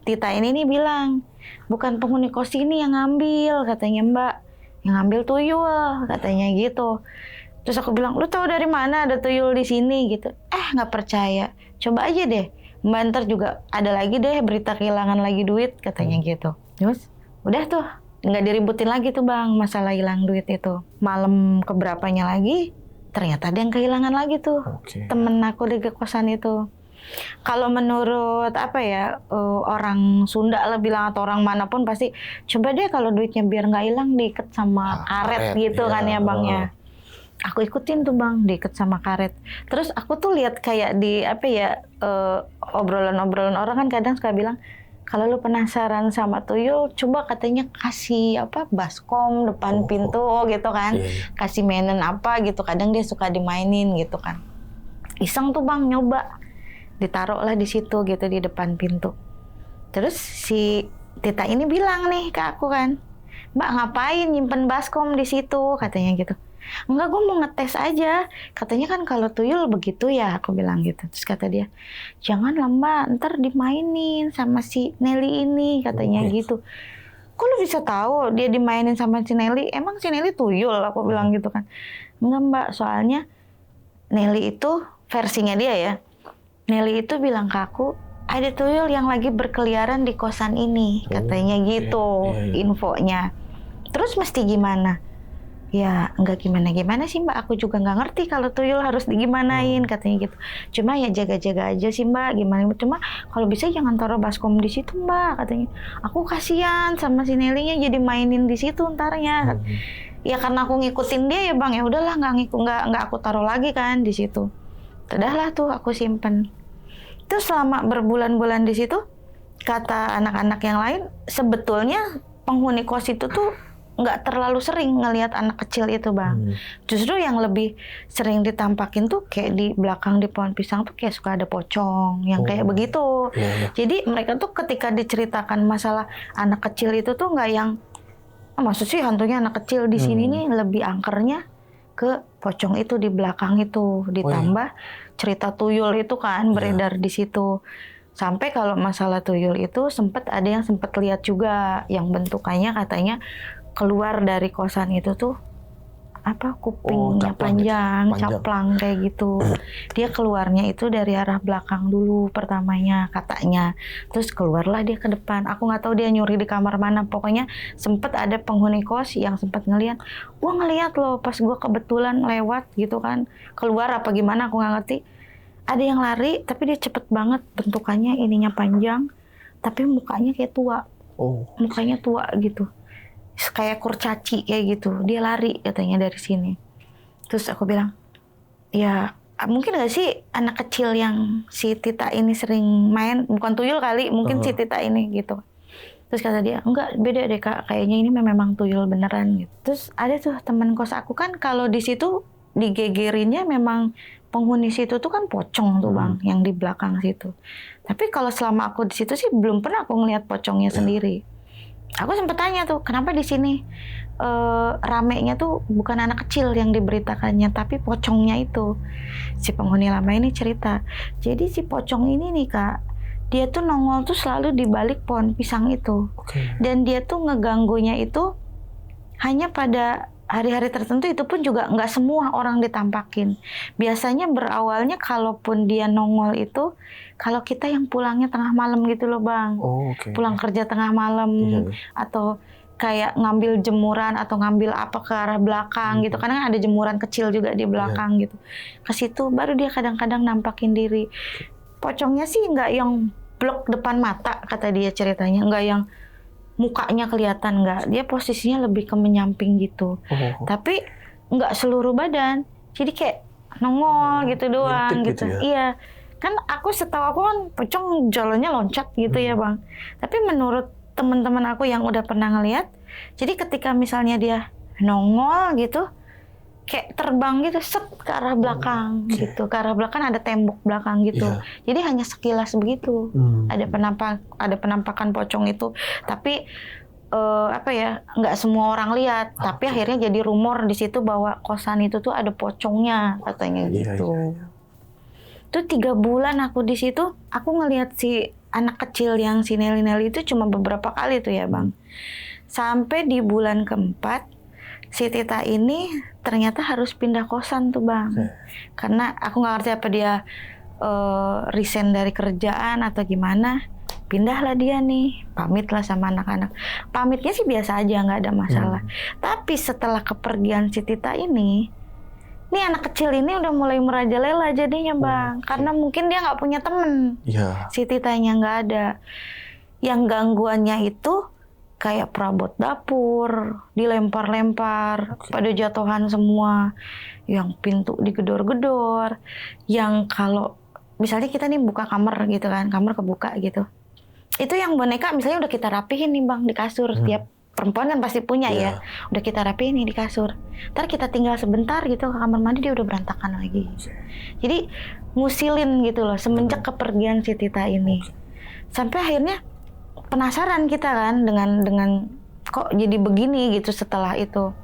Tita ini nih bilang, bukan penghuni kos ini yang ngambil, katanya Mbak, yang ngambil tuyul, katanya gitu. Terus aku bilang, lu tahu dari mana ada tuyul di sini gitu? Nggak percaya, coba aja deh, Mbak ntar juga ada lagi deh berita kehilangan lagi duit, katanya gitu. Terus udah tuh, nggak diributin lagi tuh Bang masalah hilang duit itu. Malam keberapanya lagi, ternyata ada yang kehilangan lagi tuh. Temen aku di kosan itu. Kalau menurut orang Sunda lah bilang atau orang manapun pasti coba deh kalau duitnya biar nggak hilang diikat sama karet gitu kan ya Bang ya. Aku ikutin tuh Bang, diikat sama karet. Terus aku tuh lihat kayak di obrolan-obrolan orang kan kadang suka bilang, kalau lu penasaran sama tuyul, coba katanya kasih baskom depan pintu gitu kan. Kasih mainan apa gitu, kadang dia suka dimainin gitu kan. Iseng tuh Bang nyoba. Ditaruh lah di situ gitu di depan pintu. Terus si Tita ini bilang nih ke aku kan, Mbak ngapain nyimpen baskom di situ, katanya gitu. Enggak, gue mau ngetes aja. Katanya kan kalau tuyul begitu ya, aku bilang gitu. Terus kata dia, jangan lah Mbak, ntar dimainin sama si Nelly ini, katanya gitu. Kok lu bisa tahu dia dimainin sama si Nelly? Emang si Nelly tuyul, aku bilang gitu kan. Enggak Mbak, soalnya Nelly itu versinya dia ya. Nelly itu bilang ke aku, ada tuyul yang lagi berkeliaran di kosan ini, katanya gitu infonya. Terus mesti gimana? Ya nggak gimana-gimana sih Mbak, aku juga nggak ngerti kalau tuyul harus digimanain, katanya gitu. Cuma ya jaga-jaga aja sih Mbak, gimana. Cuma kalau bisa jangan taruh baskom di situ Mbak, katanya. Aku kasihan sama si Nelly-nya jadi mainin di situ ntarnya. Ya karena aku ngikutin dia ya Bang, ya udahlah nggak aku taruh lagi kan di situ. Udahlah tuh aku simpen. Terus selama berbulan-bulan di situ, kata anak-anak yang lain, sebetulnya penghuni kos itu tuh nggak terlalu sering ngelihat anak kecil itu Bang. Justru yang lebih sering ditampakin tuh kayak di belakang di pohon pisang tuh kayak suka ada pocong yang kayak begitu. Jadi mereka tuh ketika diceritakan masalah anak kecil itu tuh nggak yang maksud sih hantunya anak kecil di sini nih, lebih angkernya ke pocong itu di belakang itu, ditambah cerita tuyul itu kan beredar di situ. Sampai kalau masalah tuyul itu ada yang sempat lihat juga yang bentukannya katanya keluar dari kosan itu tuh kupingnya panjang, caplang kayak gitu. Dia keluarnya itu dari arah belakang dulu pertamanya katanya. Terus keluarlah dia ke depan. Aku nggak tahu dia nyuri di kamar mana. Pokoknya sempet ada penghuni kos yang sempat ngeliat. Gua ngeliat loh pas gua kebetulan lewat gitu kan. Keluar apa gimana aku nggak ngerti. Ada yang lari tapi dia cepet banget, bentukannya ininya panjang tapi mukanya kayak tua. Mukanya tua gitu. Kayak kurcaci kayak gitu, dia lari katanya dari sini. Terus aku bilang, ya mungkin gak sih anak kecil yang si Tita ini sering main, bukan tuyul kali, mungkin si Tita ini gitu. Terus kata dia, enggak, beda deh Kak, kayaknya ini memang tuyul beneran gitu. Terus ada tuh teman kos aku kan, kalau di situ digegerinnya memang penghuni situ tuh kan pocong tuh Bang, yang di belakang situ. Tapi kalau selama aku di situ sih belum pernah aku ngeliat pocongnya sendiri. Aku sempet tanya tuh, kenapa di sini ramenya tuh bukan anak kecil yang diberitakannya, tapi pocongnya itu. Si penghuni lama ini cerita, jadi si pocong ini nih Kak, dia tuh nongol tuh selalu di balik pohon pisang itu. Dan dia tuh ngeganggunya itu hanya pada hari-hari tertentu, itu pun juga nggak semua orang ditampakin. Biasanya berawalnya kalaupun dia nongol itu, kalau kita yang pulangnya tengah malam gitu loh Bang. Pulang kerja tengah malam, atau kayak ngambil jemuran atau ngambil apa ke arah belakang gitu. Karena ada jemuran kecil juga di belakang gitu. Ke situ baru dia kadang-kadang nampakin diri. Pocongnya sih nggak yang blok depan mata kata dia ceritanya, nggak yang mukanya kelihatan, nggak. Dia posisinya lebih ke menyamping gitu. Tapi nggak seluruh badan. Jadi kayak nongol gitu doang gitu. Iya. Kan setahu aku kan pocong jalannya loncat gitu ya Bang. Tapi menurut teman-teman aku yang udah pernah ngeliat, jadi ketika misalnya dia nongol gitu, kayak terbang gitu, set ke arah belakang gitu, ke arah belakang ada tembok belakang gitu. Jadi hanya sekilas begitu, ada penampakan pocong itu. Tapi nggak semua orang lihat. Tapi akhirnya jadi rumor di situ bahwa kosan itu tuh ada pocongnya katanya gitu. Itu 3 bulan aku di situ, aku ngelihat si anak kecil yang si Nelly itu cuma beberapa kali tuh ya Bang. Sampai di bulan keempat, si Tita ini ternyata harus pindah kosan tuh Bang. Karena aku nggak ngerti apa dia resign dari kerjaan atau gimana. Pindahlah dia nih, pamitlah sama anak-anak. Pamitnya sih biasa aja, nggak ada masalah. Tapi setelah kepergian si Tita ini anak kecil ini udah mulai merajalela jadinya Bang. Karena mungkin dia nggak punya temen. Si Titanya nggak ada. Yang gangguannya itu kayak perabot dapur, dilempar-lempar, pada jatuhan semua. Yang pintu digedor-gedor. Yang kalau misalnya kita nih buka kamar gitu kan, kamar kebuka gitu. Itu yang boneka misalnya udah kita rapihin nih Bang di kasur. Tiap perempuan kan pasti punya ya, udah kita rapiin nih di kasur. Ntar kita tinggal sebentar gitu ke kamar mandi, dia udah berantakan lagi. Jadi ngusilin gitu loh semenjak kepergian si Tita ini. Sampai akhirnya penasaran kita kan dengan kok jadi begini gitu. Setelah itu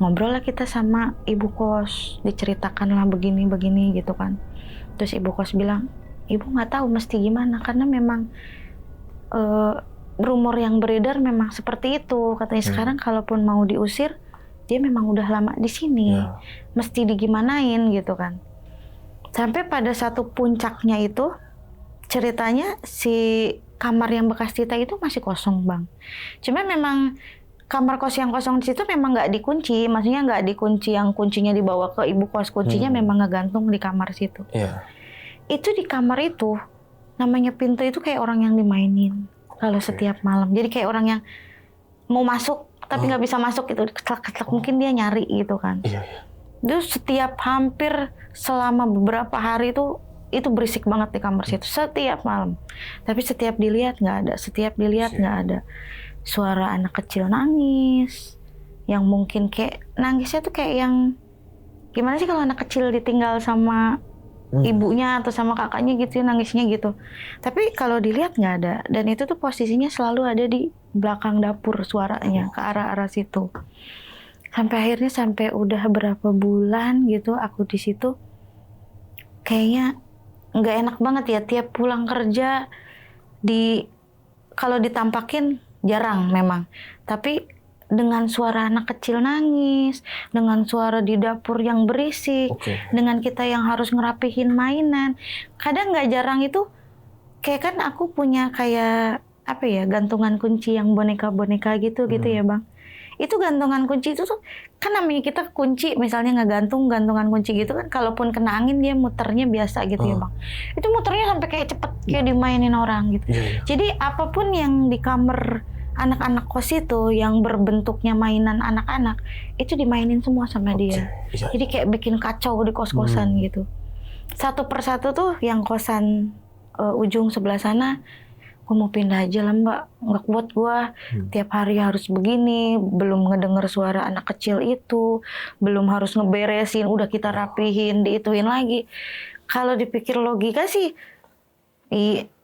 ngobrol lah kita sama ibu kos, diceritakan lah begini gitu kan. Terus ibu kos bilang, ibu nggak tahu mesti gimana karena memang rumor yang beredar memang seperti itu katanya. Sekarang kalaupun mau diusir, dia memang udah lama di sini, mesti digimanain gitu kan. Sampai pada satu puncaknya itu ceritanya si kamar yang bekas Tita itu masih kosong Bang. Cuma memang kamar kos yang kosong di situ memang nggak dikunci, maksudnya nggak dikunci yang kuncinya dibawa ke ibu kos, kuncinya memang ngegantung di kamar situ. Itu di kamar itu namanya pintu itu kayak orang yang dimainin. Kalau setiap malam, jadi kayak orang yang mau masuk tapi nggak bisa masuk gitu, ketlak-ketlak mungkin dia nyari gitu kan. Itu setiap hampir selama beberapa hari itu berisik banget di kamar situ setiap malam. Tapi setiap dilihat nggak ada, suara anak kecil nangis, yang mungkin kayak nangisnya tuh kayak yang gimana sih kalau anak kecil ditinggal sama ibunya atau sama kakaknya gitu, nangisnya gitu. Tapi kalau dilihat nggak ada, dan itu tuh posisinya selalu ada di belakang dapur suaranya ke arah-arah situ. Sampai akhirnya sampai udah berapa bulan gitu aku di situ, kayaknya nggak enak banget ya tiap pulang kerja kalau ditampakin jarang memang, tapi dengan suara anak kecil nangis, dengan suara di dapur yang berisik, dengan kita yang harus ngerapihin mainan. Kadang nggak jarang itu, kayak kan aku punya kayak gantungan kunci yang boneka-boneka gitu ya Bang. Itu gantungan kunci itu tuh kan namanya kita kunci, misalnya ngegantung gantungan kunci gitu kan, kalaupun kena angin dia muternya biasa gitu ya Bang. Itu muternya sampai kayak cepet kayak dimainin orang gitu. Jadi apapun yang di kamar anak-anak kos itu yang berbentuknya mainan anak-anak itu dimainin semua sama dia. Iya. Jadi kayak bikin kacau di kos-kosan gitu. Satu persatu tuh yang kosan ujung sebelah sana, gue mau pindah aja lah mbak, nggak kuat gue tiap hari harus begini, belum ngedenger suara anak kecil itu, belum harus ngeberesin, udah kita rapihin, diituin lagi. Kalau dipikir logika sih,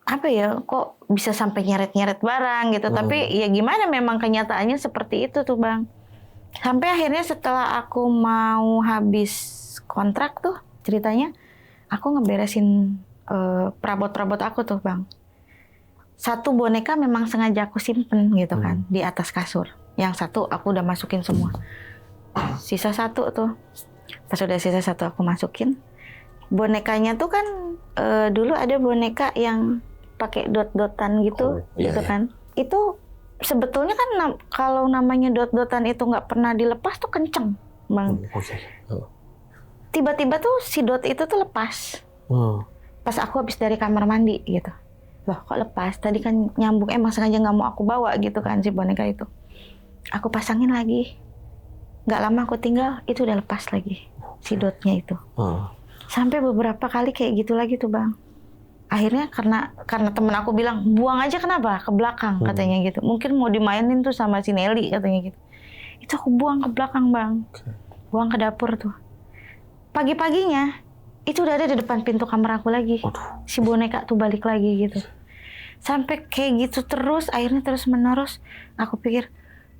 apa ya, kok bisa sampai nyeret-nyeret barang gitu. Tapi ya gimana, memang kenyataannya seperti itu tuh bang. Sampai akhirnya setelah aku mau habis kontrak tuh ceritanya, aku ngeberesin perabot-perabot aku tuh bang. Satu boneka memang sengaja aku simpen gitu kan di atas kasur. Yang satu aku udah masukin semua. Sisa satu tuh. Pas udah sisa satu aku masukin. Bonekanya tuh kan dulu ada boneka yang pakai dot-dotan gitu, gitu kan. Itu sebetulnya kan kalau namanya dot-dotan itu nggak pernah dilepas tuh kenceng, bang. Tiba-tiba tuh si dot itu tuh lepas. Pas aku habis dari kamar mandi gitu. Loh kok lepas? Tadi kan nyambung, emang sengaja nggak mau aku bawa gitu kan si boneka itu. Aku pasangin lagi. Nggak lama aku tinggal, itu udah lepas lagi si dotnya itu. Sampai beberapa kali kayak gitu lagi tuh bang. Akhirnya karena temen aku bilang, buang aja kenapa? Ke belakang katanya gitu. Mungkin mau dimainin tuh sama si Nelly katanya gitu. Itu aku buang ke belakang bang. Buang ke dapur tuh. Pagi-paginya itu udah ada di depan pintu kamar aku lagi. Si boneka tuh balik lagi gitu. Sampai kayak gitu terus, akhirnya terus menerus. Aku pikir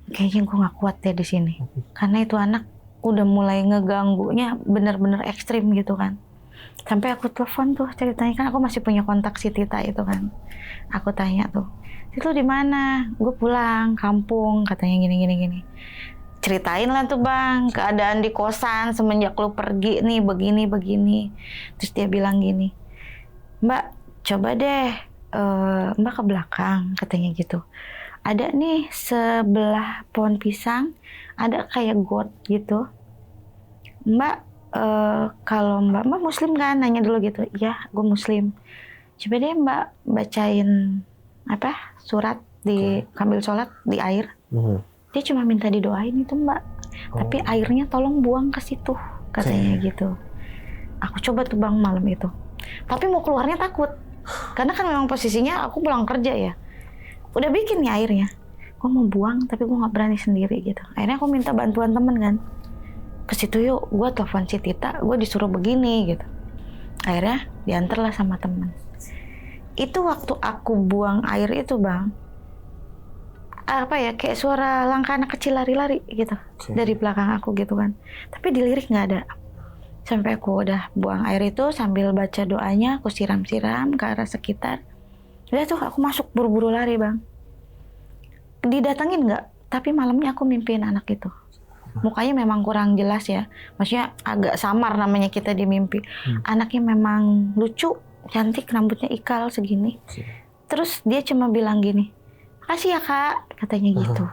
kayaknya gue nggak kuat deh di sini. Karena itu anak udah mulai ngeganggunya bener-bener ekstrim gitu kan. Sampai aku telepon tuh ceritanya, kan aku masih punya kontak si Tita itu kan. Aku tanya tuh, itu di mana? Gue pulang kampung katanya gini. Ceritain lah tuh bang, keadaan di kosan semenjak lu pergi nih begini. Terus dia bilang gini, Mbak coba deh Mbak ke belakang katanya gitu. Ada nih sebelah pohon pisang, ada kayak got gitu. Mbak kalau Mbak Muslim kan, nanya dulu gitu. Iya gue Muslim. Coba deh Mbak bacain surat di sambil sholat di air. Dia cuma minta didoain itu mbak, tapi airnya tolong buang ke situ katanya gitu. Aku coba tuh bang malam itu, tapi mau keluarnya takut, karena kan memang posisinya aku pulang kerja ya. Udah bikin nih airnya, gue mau buang tapi gue nggak berani sendiri gitu. Akhirnya aku minta bantuan temen kan, ke situ yuk. Gue telepon si Tita, gue disuruh begini gitu. Akhirnya diantarlah sama temen. Itu waktu aku buang air itu bang, kayak suara langkah anak kecil lari-lari gitu dari belakang aku gitu kan, tapi dilirik nggak ada. Sampai aku udah buang air itu sambil baca doanya, aku siram-siram ke arah sekitar. Udah tuh aku masuk buru-buru lari bang. Didatengin nggak, tapi malamnya aku mimpiin anak itu. Mukanya memang kurang jelas ya, maksudnya agak samar namanya kita di mimpi. Anaknya memang lucu, cantik, rambutnya ikal segini. Terus dia cuma bilang gini, makasih ya kak, katanya gitu.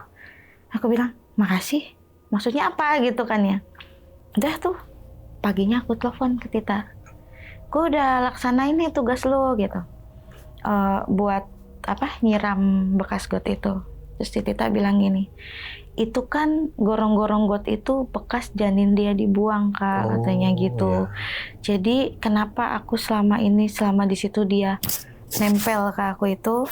Aku bilang, makasih? Maksudnya apa gitu kan ya. Udah tuh, paginya aku telepon ke Tita. Gue udah laksanain nih tugas lo gitu. Buat nyiram bekas got itu. Terus Tita bilang gini, itu kan gorong-gorong got itu bekas janin dia dibuang kak, katanya gitu. Jadi kenapa aku selama di situ dia nempel ke aku itu,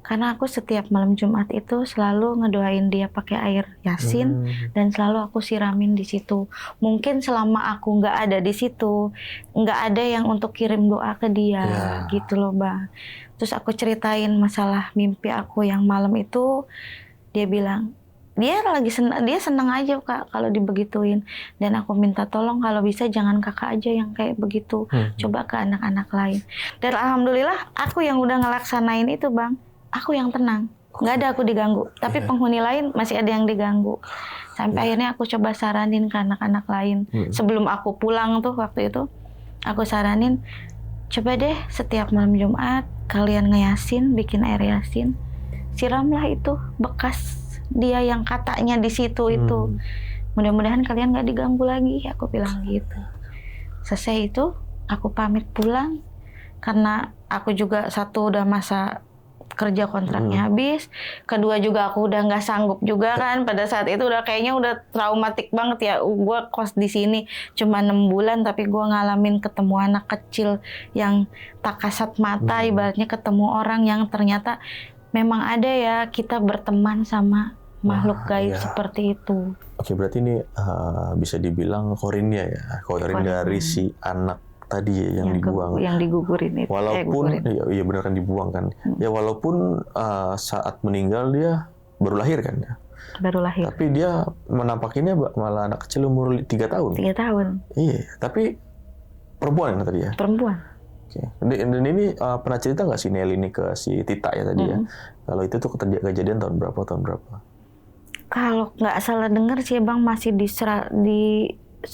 karena aku setiap malam Jumat itu selalu ngedoain dia pakai air Yasin dan selalu aku siramin di situ. Mungkin selama aku nggak ada di situ, nggak ada yang untuk kirim doa ke dia, gitu loh bang. Terus aku ceritain masalah mimpi aku yang malam itu, dia bilang dia senang aja kak kalau dibegituin. Dan aku minta tolong kalau bisa jangan kakak aja yang kayak begitu, coba ke anak-anak lain. Dan alhamdulillah aku yang udah ngelaksanain itu bang, aku yang tenang, nggak ada aku diganggu. Tapi penghuni lain masih ada yang diganggu. Sampai akhirnya aku coba saranin ke anak-anak lain. Sebelum aku pulang tuh waktu itu, aku saranin, coba deh setiap malam Jumat kalian ngeyasin, bikin air yasin, siramlah itu bekas dia yang katanya di situ itu. Mudah-mudahan kalian nggak diganggu lagi, aku bilang gitu. Selesai itu, aku pamit pulang karena aku juga udah masa kerja kontraknya habis. Kedua juga aku udah nggak sanggup juga kan. Pada saat itu udah kayaknya udah traumatik banget ya. Gue kos di sini cuma 6 bulan tapi gue ngalamin ketemu anak kecil yang tak kasat mata. Ibaratnya ketemu orang yang ternyata memang ada ya kita berteman sama makhluk gaib seperti itu. Oke, berarti ini bisa dibilang korinnya ya. Korin dari si anak tadi ya, yang dibuang. Yang digugurin itu. Walaupun iya benar kan dibuang kan. Ya walaupun saat meninggal dia baru lahir kan ya. Baru lahir. Tapi dia menampakinnya malah anak kecil umur 3 tahun. 3 tahun. Iya, tapi perempuan kan tadi ya? Perempuan. Oke. Dan ini pernah cerita nggak si Nelly ini ke si Tita ya tadi ya? Kalau itu tuh kejadian tahun berapa? Kalau nggak salah dengar sih Bang masih di 95,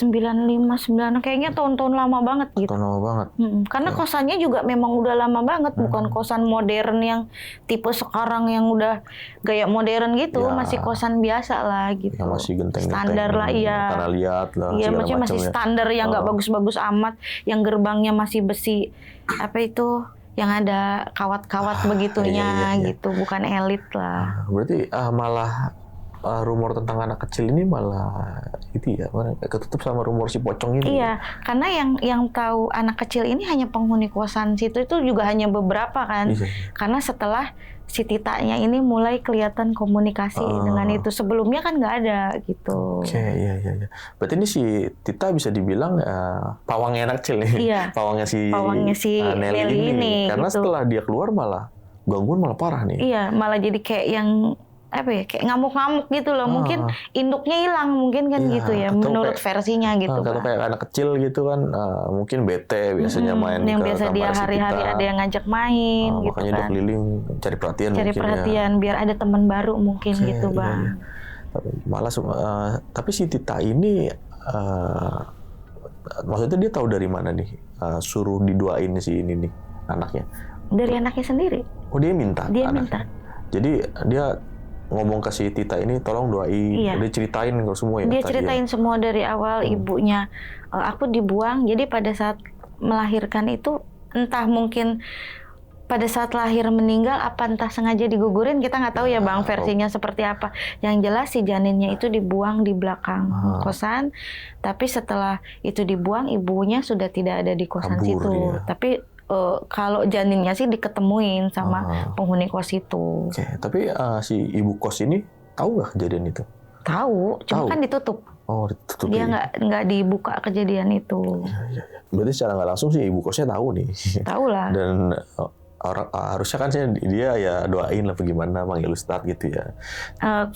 kayaknya tahun-tahun lama banget gitu. Tahun lama banget. Karena kosannya juga memang udah lama banget, bukan kosan modern yang tipe sekarang yang udah gaya modern gitu, masih kosan biasa lah gitu. Yang masih genteng-genteng. Standar lah iya. Tanah liat lah. Iya, maksudnya masih standar yang nggak bagus-bagus amat, yang gerbangnya masih besi, apa itu, yang ada kawat-kawat begitunya gitu, bukan elit lah. Berarti malah rumor tentang anak kecil ini malah itu ya, ketutup sama rumor si pocong ini. Iya, karena yang tahu anak kecil ini hanya penghuni kosan situ itu juga hanya beberapa kan. Karena setelah si Titanya ini mulai kelihatan komunikasi dengan itu, sebelumnya kan nggak ada gitu. Oke, iya. Berarti ini si Tita bisa dibilang pawangnya anak kecil nih. Iya. Pawangnya si Nelly ini. Karena gitu. setelah dia keluar malah gangguan malah parah nih. Iya, malah jadi kayak yang apa ya, kayak ngamuk-ngamuk gitu loh. Mungkin induknya hilang mungkin kan gitu ya, menurut versinya gitu. Kalau kayak anak kecil gitu kan mungkin bete biasanya main yang ke biasa dia hari-hari ada yang ngajak main gitu makanya kan. dia keliling cari perhatian biar ada teman baru mungkin gitu Bang. Malah tapi si Tita ini maksudnya dia tahu dari mana nih suruh didoain si ini nih anaknya? Dari anaknya sendiri. Oh, dia minta? Dia minta. Jadi dia ngomong ke si Tita ini tolong doain, dia ceritain kalau semua ya? Dia ceritain semua dari awal ibunya. Aku dibuang, jadi pada saat melahirkan itu entah mungkin pada saat lahir meninggal apa entah sengaja digugurin, kita nggak tahu ya Bang versinya seperti apa. Yang jelas si janinnya itu dibuang di belakang kosan, tapi setelah itu dibuang ibunya sudah tidak ada di kosan situ. Tapi kalau janinnya sih diketemuin sama penghuni kos itu. Oke, tapi si ibu kos ini tahu nggak kejadian itu? Tahu, cuma kan ditutup. Oh, ditutup. Dia nggak dibuka kejadian itu. Iya. Berarti secara nggak langsung sih ibu kosnya tahu nih. Tahu lah. Dan harusnya kan dia ya doain lah bagaimana manggil Ustadz gitu ya.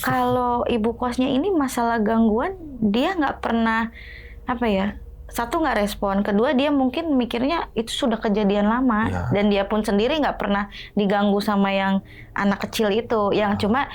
Kalau ibu kosnya ini masalah gangguan, dia nggak pernah apa ya. Satu nggak respon, kedua dia mungkin mikirnya itu sudah kejadian lama dan dia pun sendiri nggak pernah diganggu sama yang anak kecil itu, yang cuma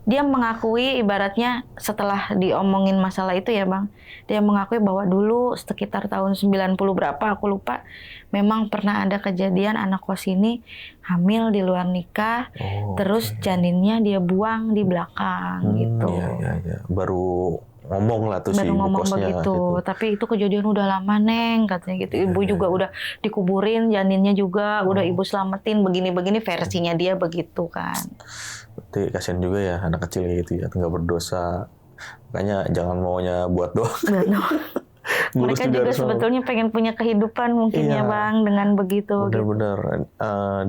dia mengakui ibaratnya setelah diomongin masalah itu ya Bang, dia mengakui bahwa dulu sekitar tahun 90 berapa aku lupa, memang pernah ada kejadian anak kos ini hamil di luar nikah, terus janinnya dia buang di belakang gitu. Iya. Baru ngomong lah tuh si ibu kosnya begitu. Gitu. Tapi itu kejadian udah lama Neng katanya gitu. Ibu juga udah dikuburin, janinnya juga udah ibu selamatin begini-begini versinya dia begitu kan. Berarti kasihan juga ya anak kecil gitu ya, nggak berdosa. Makanya jangan maunya buat doang. Mereka juga sebetulnya pengen punya kehidupan mungkin ya Bang dengan begitu. Benar-benar.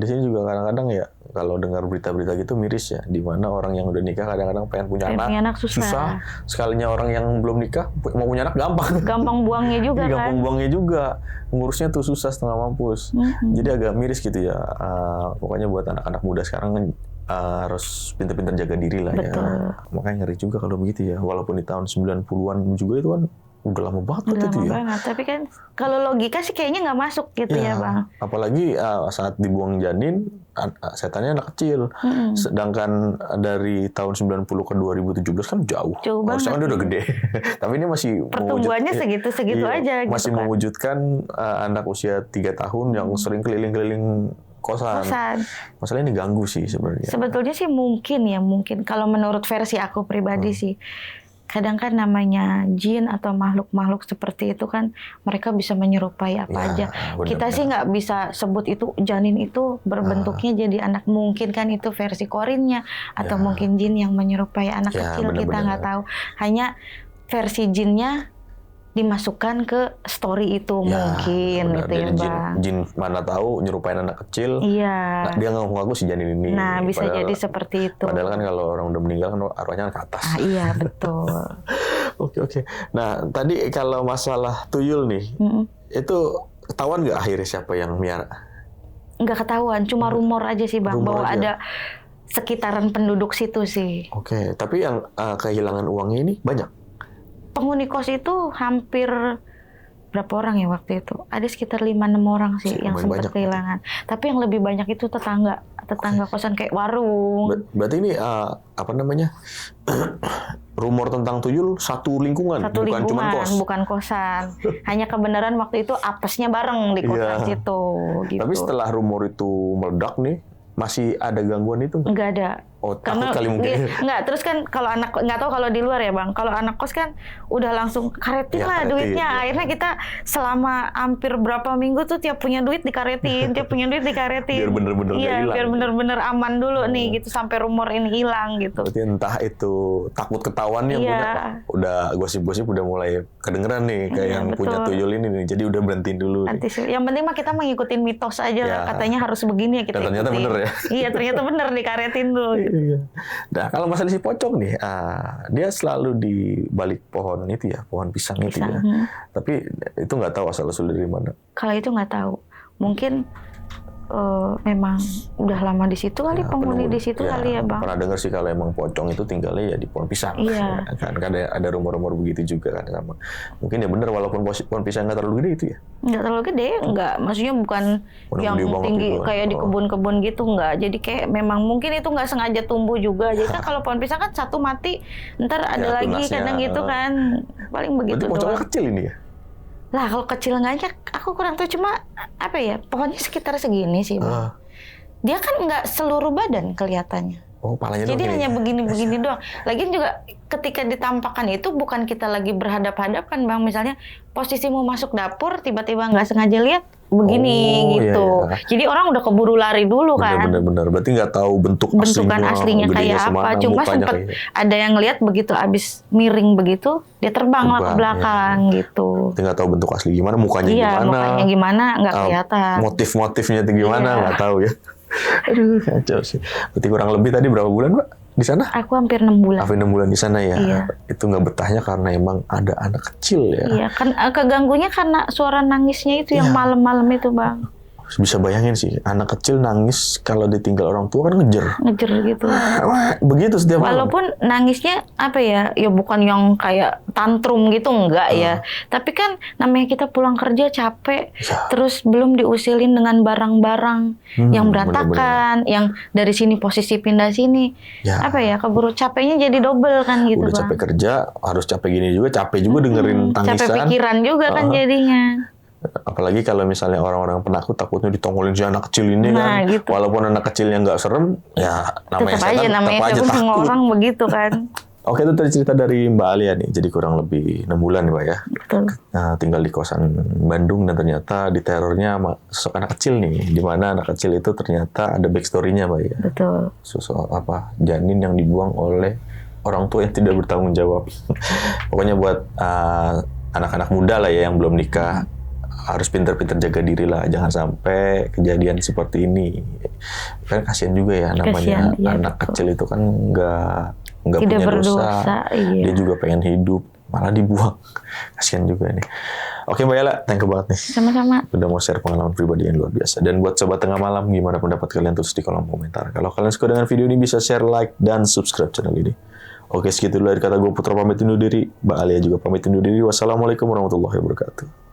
Di sini juga kadang-kadang ya kalau dengar berita-berita gitu miris ya, di mana orang yang udah nikah kadang-kadang pengen punya anak susah. Sekalinya orang yang belum nikah mau punya anak gampang. Gampang buangnya juga kan. Gampang buangnya juga. Ngurusnya tuh susah setengah mampus. Jadi agak miris gitu ya. Pokoknya buat anak-anak muda sekarang harus pintar-pintar jaga diri lah. Betul. Ya. Makanya ngeri juga kalau begitu ya. Walaupun di tahun 90-an juga itu kan udah lama banget itu ya. Banget. Tapi kan kalau logika sih kayaknya nggak masuk gitu ya Bang. Apalagi saat dibuang janin, setannya anak kecil. Sedangkan dari tahun 90 ke 2017 kan jauh. Harusnya kan dia udah gede. Tapi ini masih pertumbuhannya segitu-segitu aja. Masih gitu, mewujudkan anak usia 3 tahun yang sering keliling-keliling kosan. Masalahnya ini ganggu sih sebenarnya. Sebetulnya sih mungkin kalau menurut versi aku pribadi sih. kadang kan namanya jin atau makhluk-makhluk seperti itu kan mereka bisa menyerupai apa aja. Kita sih nggak bisa sebut itu janin itu berbentuknya jadi anak, mungkin kan itu versi korinnya atau mungkin jin yang menyerupai anak kecil, kita nggak tahu. Hanya versi jinnya dimasukkan ke story itu mungkin gitu ya Bang. Jin mana tahu nyerupain anak kecil. Iya. Nah, dia ngaku-ngaku si janin ini. Nah, bisa jadi seperti itu. Padahal kan kalau orang udah meninggal kan arwahnya ke atas. Iya, betul. Oke. Nah, tadi kalau masalah tuyul nih, itu ketahuan nggak akhirnya siapa yang miara? Nggak ketahuan, cuma rumor aja sih Bang, bahwa ada sekitaran penduduk situ sih. Oke, tapi yang kehilangan uangnya ini banyak? Penghuni kos itu hampir berapa orang ya waktu itu? Ada sekitar 5-6 orang sih yang sempat kehilangan. Tapi yang lebih banyak itu tetangga kosan kayak warung. Berarti ini apa namanya? Rumor tentang tuyul satu lingkungan, bukan cuma kos. Bukan kosan. Hanya kebenaran waktu itu apesnya bareng di kosan situ. Gitu. Tapi setelah rumor itu meledak nih, masih ada gangguan itu? Nggak ada. Oh, takut kali mungkin. Nggak, terus kan kalau anak, nggak tahu kalau di luar ya Bang, kalau anak kos kan udah langsung karetin lah duitnya. Akhirnya kita selama hampir berapa minggu tuh tiap punya duit dikaretin. Biar bener-bener hilang. Biar bener-bener aman dulu nih gitu sampai rumor ini hilang gitu. Berarti entah itu takut ketahuan ya, udah gosip-gosip udah mulai kedengeran nih kayak yang betul. Punya tuyul ini nih. Jadi udah berhentiin dulu. Yang penting mah kita mengikutin mitos aja lah. Katanya harus begini ya kita ikutin. Ternyata bener ya. Iya, ternyata bener dikaretin dulu. Gitu. Nah, kalau masalah si pocong nih, dia selalu di balik pohon itu ya, pohon pisang itu ya. Tapi itu nggak tahu asal-usul dari mana. Kalau itu nggak tahu, mungkin memang udah lama di situ kali, penghuni di situ kali ya Bang. Pernah dengar sih kalau emang pocong itu tinggalnya ya di pohon pisang. Iya. Kan ada rumor-rumor begitu juga kan sama. Mungkin ya benar walaupun pohon pisang nggak terlalu gede itu ya. Nggak terlalu gede, nggak. Maksudnya bukan yang tinggi itu, kayak di kebun-kebun gitu nggak. Jadi kayak memang mungkin itu nggak sengaja tumbuh juga. Jadi kan kalau pohon pisang kan satu mati, ntar ada lagi kadang gitu kan. Paling begitu doang. Berarti pocongnya kecil ini ya? Lah kalau kecil nggak, aku kurang tahu, cuma apa ya, pohonnya sekitar segini sih Bang. Dia kan nggak seluruh badan kelihatannya. Oh, palanya jadi hanya begini-begini doang. Lagian juga ketika ditampakkan itu bukan kita lagi berhadap-hadapan Bang. Misalnya posisi mau masuk dapur tiba-tiba nggak sengaja lihat begini gitu. Iya. Jadi orang udah keburu lari dulu kan. Bener-bener. Berarti nggak tahu bentukan aslinya kayak apa. Cuma sempat ada yang ngelihat begitu abis miring begitu dia terbang lah ke belakang gitu. Berarti nggak tahu bentuk asli gimana, mukanya gimana. Mukanya gimana nggak kelihatan. Motif-motifnya itu gimana nggak tahu ya. Aduh, kacau sih. Berarti kurang lebih tadi berapa bulan, Mbak, di sana? Aku hampir 6 bulan. Hampir 6 bulan di sana ya? Iya. Itu nggak betahnya karena emang ada anak kecil ya? Iya, kan keganggunya karena suara nangisnya itu yang malam-malam itu, Bang. Bisa bayangin sih, anak kecil nangis kalau ditinggal orang tua kan ngejer gitu. Begitu setiap malam. Walaupun nangisnya apa ya bukan yang kayak tantrum gitu, enggak ya. Tapi kan namanya kita pulang kerja capek, terus belum diusilin dengan barang-barang yang berantakan, yang dari sini posisi pindah sini. Apa ya, keburu capeknya jadi double kan gitu. Udah capek kerja, harus capek gini juga, capek juga dengerin tangisan. Capek pikiran juga kan jadinya. Apalagi kalau misalnya orang-orang penakut takutnya ditongolin si anak kecil ini kan. Gitu. Walaupun anak kecilnya nggak serem, ya namanya setan tetap aja takut. Orang begitu kan. Oke, itu tadi cerita dari Mbak Alia nih. Jadi kurang lebih 6 bulan Mbak ya. Betul. Nah, tinggal di kosan Bandung dan ternyata diterornya sosok anak kecil nih. Di mana anak kecil itu ternyata ada backstory-nya Mbak ya. Betul. Sosok janin yang dibuang oleh orang tua yang tidak bertanggung jawab. Pokoknya buat anak-anak muda lah ya yang belum nikah, harus pintar-pintar jaga diri lah, jangan sampai kejadian seperti ini. Kan kasihan juga ya, namanya anak kecil itu kan nggak punya dosa, dia juga pengen hidup, malah dibuang. Kasihan juga nih. Oke Mbak Ella, thank you banget nih. Sama-sama. Udah mau share pengalaman pribadi yang luar biasa. Dan buat Sobat Tengah Malam, gimana pendapat kalian tulis di kolom komentar. Kalau kalian suka dengan video ini bisa share, like, dan subscribe channel ini. Oke, segitu dulu dari kata gue Putra pamit undur diri. Mbak Alia juga pamit undur diri. Wassalamualaikum warahmatullahi wabarakatuh.